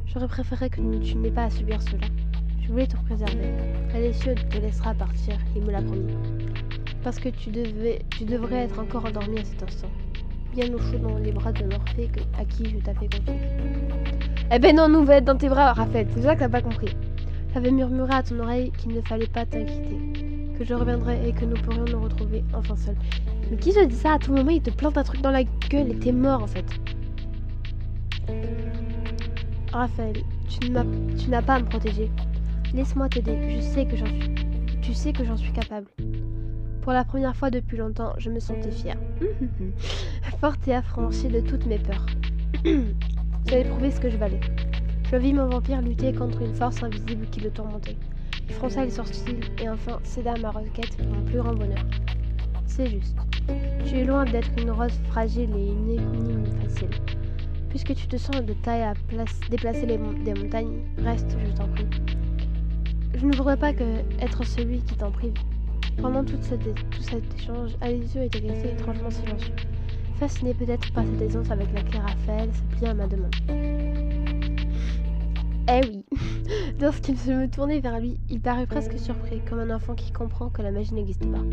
J'aurais préféré que tu n'aies pas à subir cela. Je voulais te préserver. Alessio te laissera partir, il me l'a promis. Parce que tu devrais être encore endormi à cet instant. Bien au chaud dans les bras de Morphée à qui je t'avais confié. Eh ben non, nous va être dans tes bras, Raphaël, c'est ça que t'as pas compris. J'avais murmuré à ton oreille qu'il ne fallait pas t'inquiéter, que je reviendrai et que nous pourrions nous retrouver enfin seuls. Mais qui se dit ça? À tout moment, il te plante un truc dans la gueule et t'es mort en fait. Raphaël, tu n'as pas à me protéger. Laisse-moi t'aider, tu sais que j'en suis capable. Pour la première fois depuis longtemps, je me sentais fière. Forte et affranchie de toutes mes peurs. J'avais prouvé ce que je valais. Je vis mon vampire lutter contre une force invisible qui le tourmentait. Il fronça les sourcils et enfin céda à ma requête pour mon plus grand bonheur. C'est juste. Tu es loin d'être une rose fragile et une énigme facile. Puisque tu te sens de taille à déplacer des montagnes, reste, je t'en prie. Je ne voudrais pas être celui qui t'en prive. Pendant tout cet échange, Alessio était resté étrangement silencieux. Fasciné peut-être par cette aisance avec laquelle Raphaël se plia à ma demande. Eh oui. Lorsqu'il se me tournait vers lui, il parut presque surpris, comme un enfant qui comprend que la magie n'existe pas.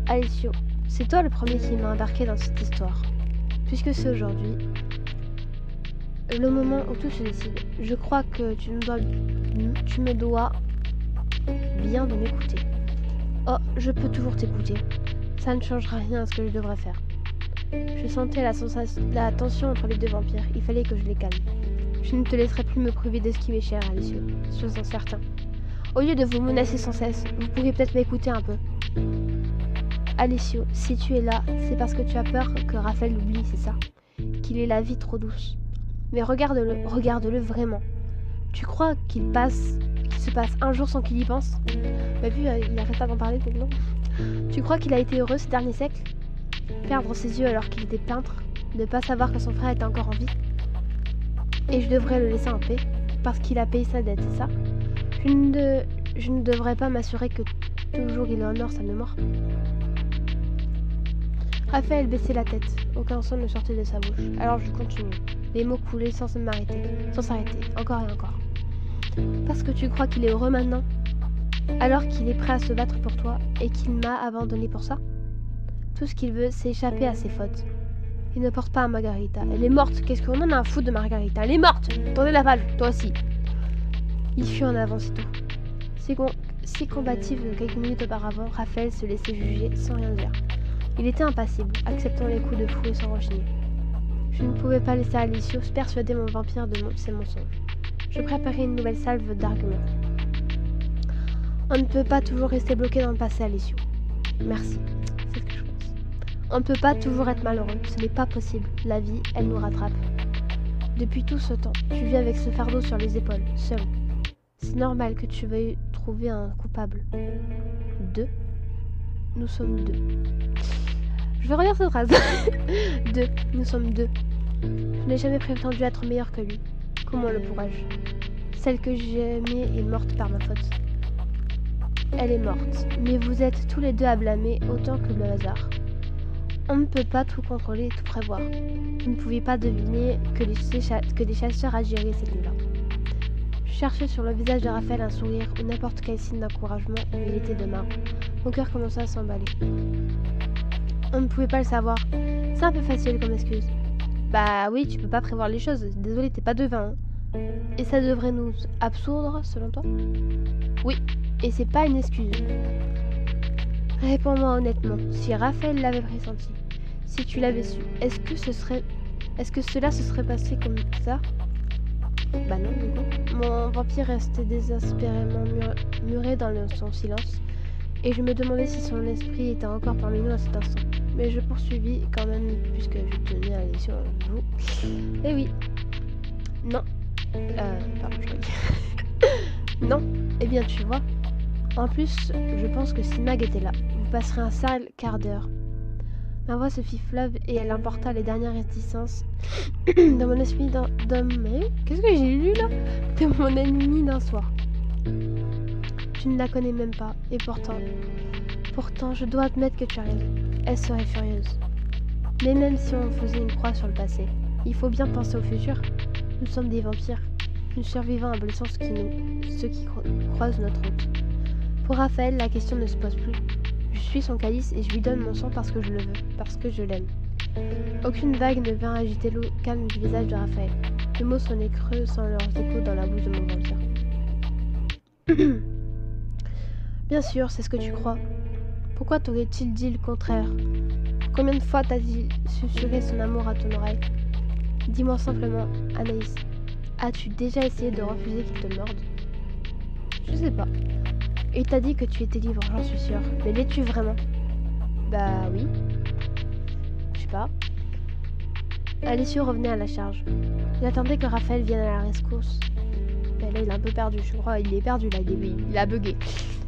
Alessio, c'est toi le premier qui m'a embarqué dans cette histoire. Puisque c'est aujourd'hui, le moment où tout se décide, je crois que tu me dois bien de m'écouter. Oh, je peux toujours t'écouter. Ça ne changera rien à ce que je devrais faire. Je sentais la tension entre les deux vampires. Il fallait que je les calme. Je ne te laisserai plus me priver de ce qui m'est cher, Alessio. Sois-en certain. Au lieu de vous menacer sans cesse, vous pourriez peut-être m'écouter un peu. Alessio, si tu es là, c'est parce que tu as peur que Raphaël l'oublie, c'est ça? Qu'il ait la vie trop douce. Mais regarde-le vraiment. Tu crois qu'il se passe un jour sans qu'il y pense? Bah vu, il arrête pas d'en parler, donc non. Tu crois qu'il a été heureux ces derniers siècles? Perdre ses yeux alors qu'il était peintre, ne pas savoir que son frère était encore en vie. Et je devrais le laisser en paix, parce qu'il a payé sa dette, c'est ça? Je ne devrais pas m'assurer que toujours il honore sa mémoire. Raphaël baissait la tête, aucun son ne sortait de sa bouche. Alors je continue. Les mots coulaient sans s'arrêter, encore et encore. Parce que tu crois qu'il est heureux maintenant? Alors qu'il est prêt à se battre pour toi et qu'il m'a abandonné pour ça? Tout ce qu'il veut, c'est échapper à ses fautes. Il ne porte pas à Margarita. Elle est morte. Qu'est-ce qu'on en a à foutre de Margarita? Elle est morte. Tournez la page, toi aussi. Il fut en avant, c'est tout. Si combatif de quelques minutes auparavant, Raphaël se laissait juger sans rien dire. Il était impassible, acceptant les coups de fouet sans rechigner. Je ne pouvais pas laisser Alessio persuader mon vampire de ses mensonges. Je préparais une nouvelle salve d'arguments. On ne peut pas toujours rester bloqué dans le passé, Alessio. Merci, c'est ce que je pense. On ne peut pas toujours être malheureux, ce n'est pas possible. La vie, elle nous rattrape. Depuis tout ce temps, tu vis avec ce fardeau sur les épaules, seul. C'est normal que tu veuilles trouver un coupable. 2. Nous sommes 2. Je vais relire cette phrase. 2. Nous sommes 2. Je n'ai jamais prétendu être meilleur que lui. Comment le pourrais-je? Celle que j'aimais est morte par ma faute. Elle est morte, mais vous êtes tous les deux à blâmer autant que le hasard. On ne peut pas tout contrôler et tout prévoir. Vous ne pouviez pas deviner que des chasseurs agiraient cette nuit-là. Je cherchais sur le visage de Raphaël un sourire ou n'importe quel signe d'encouragement, mais il était demain. Mon cœur commençait à s'emballer. On ne pouvait pas le savoir. C'est un peu facile comme excuse. Bah oui, tu peux pas prévoir les choses. Désolé, t'es pas devin. Hein. Et ça devrait nous absoudre, selon toi? Oui, et c'est pas une excuse. Réponds-moi honnêtement, si Raphaël l'avait pressenti, si tu l'avais su, est-ce que cela se serait passé comme ça? Bah non, du coup. Mon vampire restait désespérément muré dans son silence, et je me demandais si son esprit était encore parmi nous à cet instant. Mais je poursuivis quand même, puisque je tenais à l'émission avec vous. Eh oui. Non. Pardon, je dis. Non. Eh bien, tu vois. En plus, je pense que si Mag était là, vous passerez un sale quart d'heure. Ma voix se fit fleuve et elle emporta les dernières réticences de mon esprit qu'est-ce que j'ai lu là? De mon ennemi d'un soir. Tu ne la connais même pas, et pourtant, je dois admettre que tu as raison. Elle serait furieuse. Mais même si on faisait une croix sur le passé, il faut bien penser au futur. Nous sommes des vampires. Nous survivons à blessant ceux qui croisent notre route. Pour Raphaël, la question ne se pose plus. Je suis son calice et je lui donne mon sang parce que je le veux, parce que je l'aime. Aucune vague ne vint agiter l'eau calme du visage de Raphaël. Les mots sonnaient creux sans leurs échos dans la bouche de mon vampire. Bien sûr, c'est ce que tu crois. Pourquoi t'aurait-il dit le contraire? Combien de fois t'as-t-il susurré son amour à ton oreille? Dis-moi simplement, Anaïs, as-tu déjà essayé de refuser qu'il te morde? Je sais pas. Il t'a dit que tu étais libre, j'en suis sûre. Mais l'es-tu vraiment? Bah oui. Je sais pas. Alessio revenait à la charge. Il attendait que Raphaël vienne à la rescousse. Ben là, il a un peu perdu, je crois. Il est perdu là, il a bugué.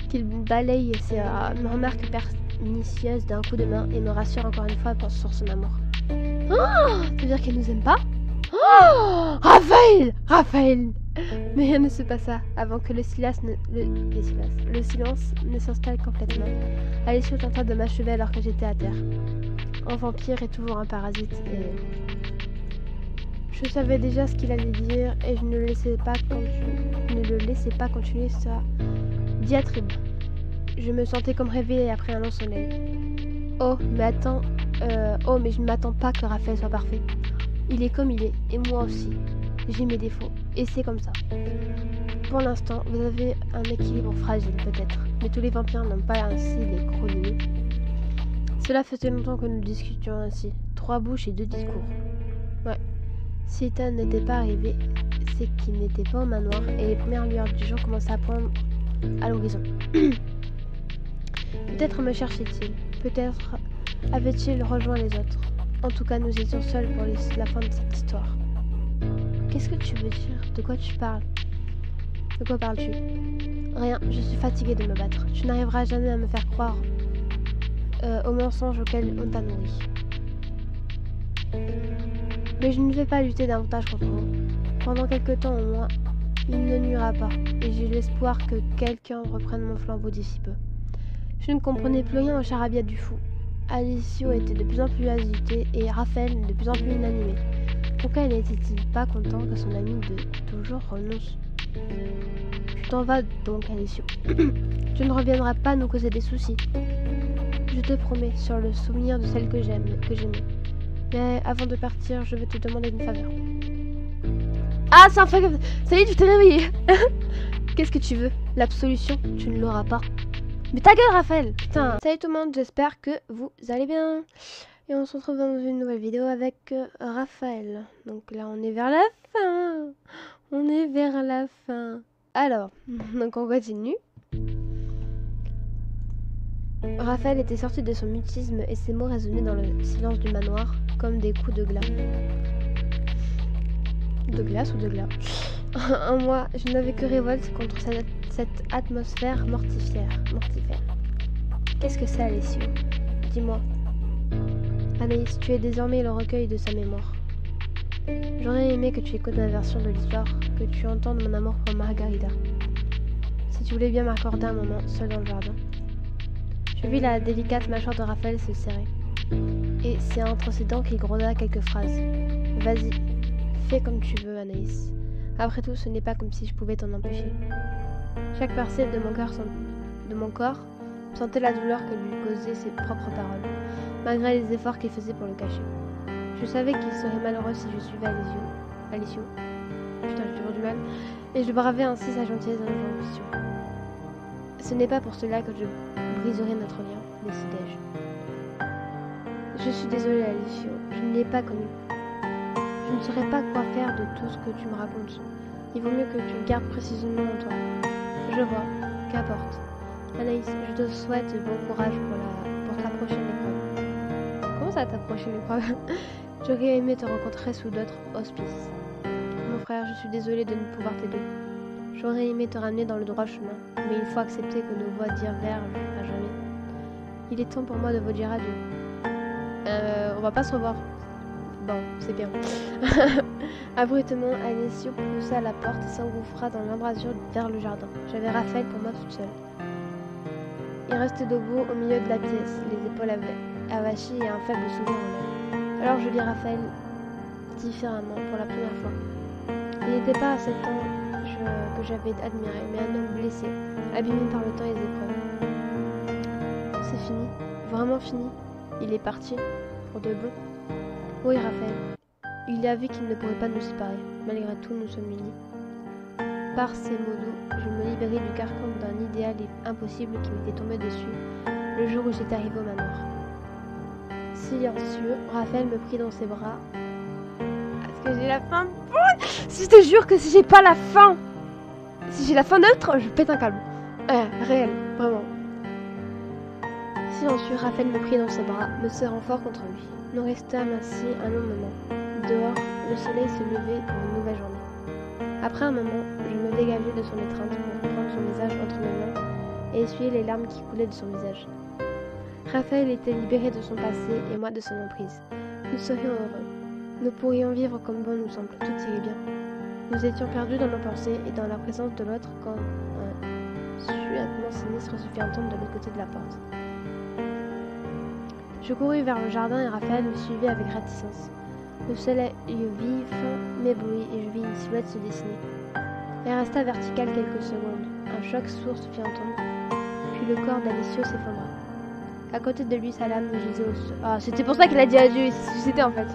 Qu'il balaye ses remarques pernicieuses d'un coup de main et me rassure encore une fois sur son amour. Oh, ça veut dire qu'elle nous aime pas? Oh, Raphaël! Mais rien ne se passa avant que le silence ne s'installe complètement. Alessio tenta de m'achever alors que j'étais à terre. Un vampire est toujours un parasite et... Je savais déjà ce qu'il allait dire et je ne le laissais pas continuer sa diatribe. Je me sentais comme réveillée après un long sommeil. Oh, mais je ne m'attends pas que Raphaël soit parfait. Il est comme il est, et moi aussi. J'ai mes défauts, et c'est comme ça. Pour l'instant, vous avez un équilibre fragile peut-être, mais tous les vampires n'ont pas ainsi les chroniques. Cela faisait longtemps que nous discutions ainsi, 3 bouches et 2 discours. Ouais, si Ethan n'était pas arrivé, c'est qu'il n'était pas au manoir, et les premières lueurs du jour commençaient à poindre à l'horizon. Peut-être me cherchait-il, Peut-être avait-il rejoint les autres. En tout cas, nous étions seuls pour la fin de cette histoire. Qu'est-ce que tu veux dire? De quoi tu parles? De quoi parles-tu? Rien, je suis fatiguée de me battre. Tu n'arriveras jamais à me faire croire aux mensonges auxquels on t'a nourri. Mais je ne vais pas lutter davantage contre vous. Pendant quelque temps au moins, il ne nuira pas, et j'ai l'espoir que quelqu'un reprenne mon flambeau d'ici peu. Je ne comprenais plus rien au charabia du fou. Alessio était de plus en plus agité et Raphaël de plus en plus inanimé. Pourquoi n'était-il pas content que son ami de toujours renonce? Tu t'en vas donc, Alessio. Tu ne reviendras pas nous causer des soucis. Je te promets, sur le souvenir de celle que j'aimais. Mais avant de partir, je vais te demander une faveur. Ah, c'est un faveur. Ça y est, tu t'es réveillé. Qu'est-ce que tu veux? L'absolution, tu ne l'auras pas. Mais ta gueule, Raphaël. Putain. Salut tout le monde, j'espère que vous allez bien. Et on se retrouve dans une nouvelle vidéo avec Raphaël. Donc là, on est vers la fin. On est vers la fin. Alors, donc on continue. Raphaël était sorti de son mutisme et ses mots résonnaient dans le silence du manoir comme des coups de glace. De glace ou de glace? En moi, je n'avais que révolte contre cette atmosphère mortifère. Qu'est-ce que c'est, Alessio? Dis-moi. Anaïs, tu es désormais le recueil de sa mémoire. J'aurais aimé que tu écoutes ma version de l'histoire, que tu entendes mon amour pour Margarita. Si tu voulais bien m'accorder un moment seul dans le jardin. Je vis la délicate mâchoire de Raphaël se serrer. Et c'est entre ses dents qu'il gronda quelques phrases. Vas-y, fais comme tu veux, Anaïs. Après tout, ce n'est pas comme si je pouvais t'en empêcher. Chaque parcelle de mon corps sentait la douleur que lui causaient ses propres paroles, malgré les efforts qu'il faisait pour le cacher. Je savais qu'il serait malheureux si je suivais Alessio. Putain, j'ai toujours du mal. Et je bravais ainsi sa gentillesse et l'injonction. Ce n'est pas pour cela que je briserai notre lien, décidai-je. Je suis désolée, Alessio, je ne l'ai pas connu. Je ne saurais pas quoi faire de tout ce que tu me racontes. Il vaut mieux que tu le gardes précisément en toi. Je vois, qu'importe. Anaïs, je te souhaite bon courage pour ta prochaine épreuve. Comment ça, ta prochaine épreuve? J'aurais aimé te rencontrer sous d'autres auspices. Mon frère, je suis désolée de ne pouvoir t'aider. J'aurais aimé te ramener dans le droit chemin, mais il faut accepter que nos voies divergent à jamais. Il est temps pour moi de vous dire adieu. On va pas se revoir. Bon, c'est bien. Abruptement, Alessio poussa la porte et s'engouffra dans l'embrasure vers le jardin. J'avais Raphaël pour moi toute seule. Il restait debout au milieu de la pièce, les épaules avachées et un faible sourire en l'air. Alors je vis Raphaël différemment pour la première fois. Il n'était pas à cet ange que j'avais admiré, mais un homme blessé, abîmé par le temps et les épreuves. C'est fini, vraiment fini. Il est parti, pour de bon. Oui, Raphaël. Il a vu qu'il ne pourrait pas nous séparer. Malgré tout, nous sommes unis. Par ces mots doux, je me libérai du carcan d'un idéal impossible qui m'était tombé dessus le jour où j'étais arrivé au manoir. Silencieux, Raphaël me prit dans ses bras. Est-ce que j'ai la fin? Si je te jure que si j'ai pas la fin, si j'ai la fin neutre, je pète un câble. Réel, vraiment. Silencieux, Raphaël me prit dans ses bras, me serrant fort contre lui. Nous restâmes ainsi un long moment. Dehors, le soleil se levait pour une nouvelle journée. Après un moment, je me dégageai de son étreinte pour prendre son visage entre mes mains et essuyer les larmes qui coulaient de son visage. Raphaël était libéré de son passé et moi de son emprise. Nous serions heureux. Nous pourrions vivre comme bon nous semble. Tout irait bien. Nous étions perdus dans nos pensées et dans la présence de l'autre quand un suintement sinistre se fit entendre de l'autre côté de la porte. Je courus vers le jardin et Raphaël me suivait avec réticence. Le soleil vif m'éblouit et je vis une silhouette se dessiner. Elle resta verticale quelques secondes. Un choc sourd se fit entendre. Puis le corps d'Alessio s'effondra. À côté de lui, sa lame gisait au sol. Ah, c'était pour ça qu'il a dit adieu, il s'est suicidé en fait.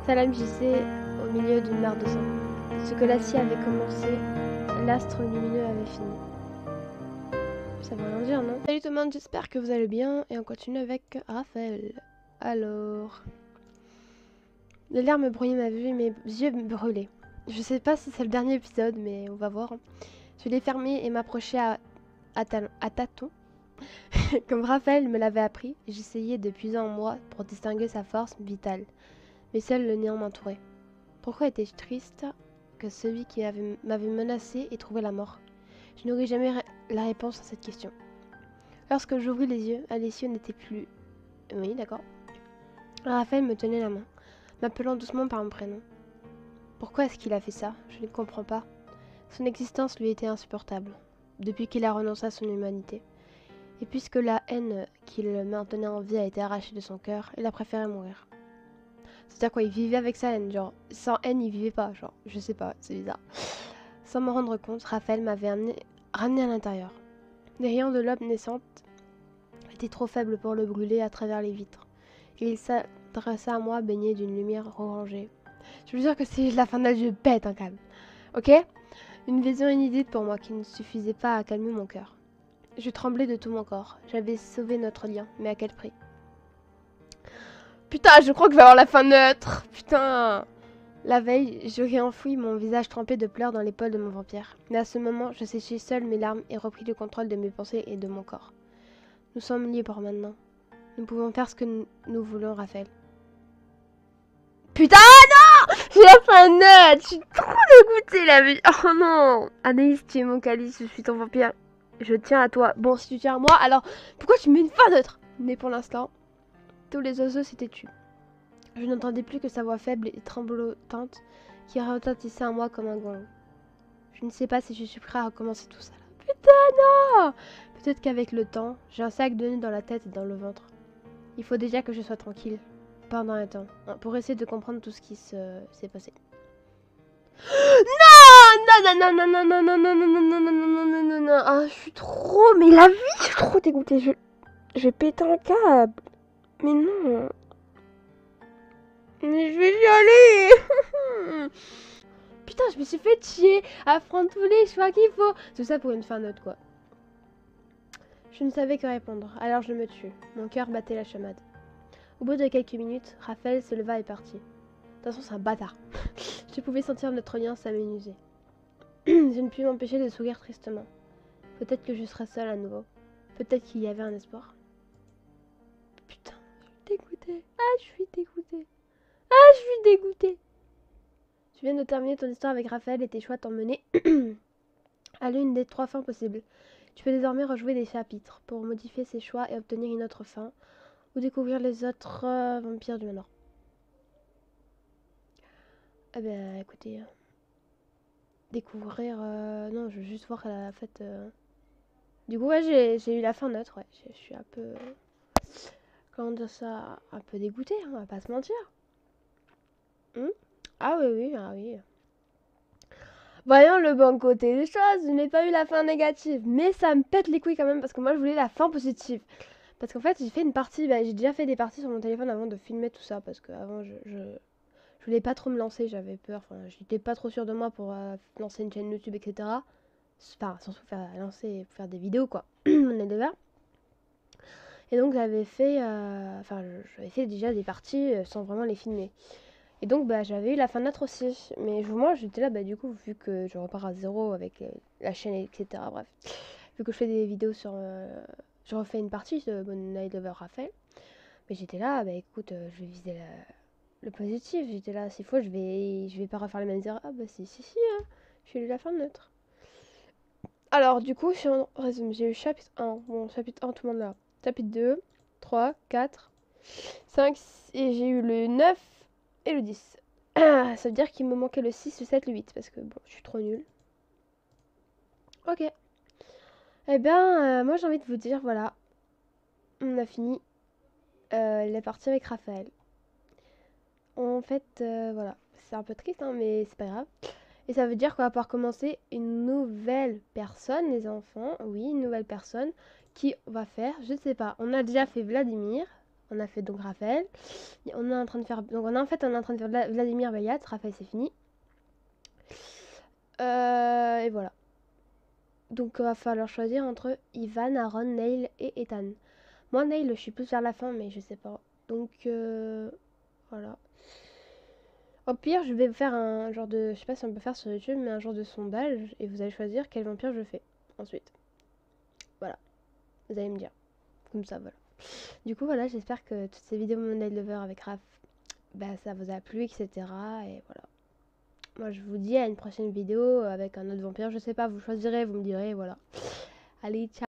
Sa lame gisait au milieu d'une mare de sang. Ce que l'acier avait commencé, l'astre lumineux avait fini. Ça veut rien dire, non? Salut tout le monde, j'espère que vous allez bien et on continue avec Raphaël. Alors... Les larmes brouillaient ma vue et mes yeux brûlaient. Je sais pas si c'est le dernier épisode, mais on va voir. Je l'ai fermé et m'approchai à tâtons Comme Raphaël me l'avait appris, j'essayais de puiser en moi pour distinguer sa force vitale. Mais seul le néant m'entourait. Pourquoi étais-je triste que celui qui m'avait menacé ait trouvé la mort? Je n'aurai jamais la réponse à cette question. Lorsque j'ouvris les yeux, Alessio n'était plus... Oui, d'accord. Raphaël me tenait la main, m'appelant doucement par mon prénom. Pourquoi est-ce qu'il a fait ça? Je ne comprends pas. Son existence lui était insupportable, depuis qu'il a renoncé à son humanité. Et puisque la haine qu'il maintenait en vie a été arrachée de son cœur, il a préféré mourir. C'est-à-dire quoi, il vivait avec sa haine, genre, sans haine il vivait pas, genre, je sais pas, c'est bizarre. Sans m'en rendre compte, Raphaël m'avait ramené à l'intérieur. Les rayons de l'aube naissante étaient trop faibles pour le brûler à travers les vitres. Et il s'adressa à moi baigné d'une lumière orangée. Je veux dire que si la fin de je pète un câble. Ok? Une vision inédite pour moi qui ne suffisait pas à calmer mon cœur. Je tremblais de tout mon corps. J'avais sauvé notre lien, mais à quel prix? Putain, je crois que je vais avoir la fin neutre. Putain. La veille, je réenfouis mon visage trempé de pleurs dans l'épaule de mon vampire. Mais à ce moment, je séchai seule mes larmes et repris le contrôle de mes pensées et de mon corps. Nous sommes libres maintenant. Nous pouvons faire ce que nous voulons, Raphaël. Putain, non! J'ai la fin neutre. Je suis trop dégoûtée, la vie. Oh non. Anaïs, tu es mon calice, je suis ton vampire. Je tiens à toi. Bon, si tu tiens à moi, alors pourquoi tu mets une fin neutre? Mais pour l'instant, tous les oiseaux s'étaient tus. Je n'entendais plus que sa voix faible et tremblotante qui retentissait en moi comme un gong. Je ne sais pas si je suis prêt à recommencer tout ça là. Putain, non! Peut-être qu'avec le temps, j'ai un sac de nœuds dans la tête et dans le ventre. Il faut déjà que je sois tranquille, pendant un temps, pour essayer de comprendre tout ce qui s'est passé. Non! Non, non, non, non, non, non, non, non, non, non, non, non, non, non, non. Ah, je suis trop... Mais la vie, je suis trop dégoûtée. Je vais péter un câble. Mais non. Mais je vais y aller. Putain, je me suis fait chier à prendre tous les choix qu'il faut. Tout ça pour une fin neutre, quoi. Je ne savais que répondre, alors je me tue. Mon cœur battait la chamade. Au bout de quelques minutes, Raphaël se leva et partit. De toute façon, c'est un bâtard. Je pouvais sentir notre lien s'amenuiser. Je ne pus m'empêcher de sourire tristement. Peut-être que je serais seule à nouveau. Peut-être qu'il y avait un espoir. Putain, je suis dégoûtée. Ah, je suis dégoûtée. Ah, je suis dégoûtée. Tu viens de terminer ton histoire avec Raphaël et tes choix t'ont mené à l'une des 3 fins possibles. Tu peux désormais rejouer des chapitres pour modifier ces choix et obtenir une autre fin, ou découvrir les autres vampires du manoir. Eh ben, écoutez, découvrir... non, je veux juste voir la fête... Du coup, ouais, j'ai eu la fin neutre, ouais. Je suis un peu... Comment dire ça? Un peu dégoûtée, hein, on va pas se mentir. Ah oui, oui, ah oui. Voyons le bon côté des choses, je n'ai pas eu la fin négative, mais ça me pète les couilles quand même parce que moi je voulais la fin positive. Parce qu'en fait j'ai fait une partie, j'ai déjà fait des parties sur mon téléphone avant de filmer tout ça parce que avant je voulais pas trop me lancer, j'avais peur, enfin j'étais pas trop sûre de moi pour lancer une chaîne YouTube, etc. Enfin surtout faire des vidéos quoi, on est devers. Et donc j'avais fait, j'avais fait déjà des parties sans vraiment les filmer. Et donc j'avais eu la fin neutre aussi. Mais moi j'étais là, du coup, vu que je repars à zéro avec la chaîne, etc. Bref. Vu que je fais des vidéos sur... je refais une partie de Night Lover Raphaël. Mais j'étais là, écoute, je vais viser le positif. J'étais là, s'il faut, je vais pas refaire les mêmes erreurs. Ah si, hein. J'ai eu la fin neutre. Alors du coup, si on résume, j'ai eu chapitre 1. Bon, chapitre 1, tout le monde là. Chapitre 2, 3, 4, 5, et j'ai eu le 9 et le 10. Ça veut dire qu'il me manquait le 6, le 7, le 8. Parce que bon, je suis trop nulle. Ok. Eh bien, moi j'ai envie de vous dire, voilà. On a fini la partie avec Raphaël. En fait, voilà. C'est un peu triste, hein, mais c'est pas grave. Et ça veut dire qu'on va pouvoir commencer une nouvelle personne, les enfants. Oui, une nouvelle personne qui va faire, je ne sais pas. On a déjà fait Vladimir. On a fait donc Raphaël. On est en train de faire... Donc on est en train de faire Vladimir Beliat. Raphaël, c'est fini. Et voilà. Donc il va falloir choisir entre Ivan, Aaron, Neil et Ethan. Moi, Neil, je suis plus vers la fin, mais je sais pas. Donc voilà. Au pire, je vais faire un genre de... Je sais pas si on peut faire sur YouTube, mais un genre de sondage. Et vous allez choisir quel vampire je fais ensuite. Voilà. Vous allez me dire. Comme ça, voilà. Du coup, voilà, j'espère que toutes ces vidéos Moonlight Lover avec Raph, bah, ça vous a plu, etc. Et voilà. Moi, je vous dis à une prochaine vidéo avec un autre vampire. Je sais pas, vous choisirez, vous me direz, voilà. Allez, ciao!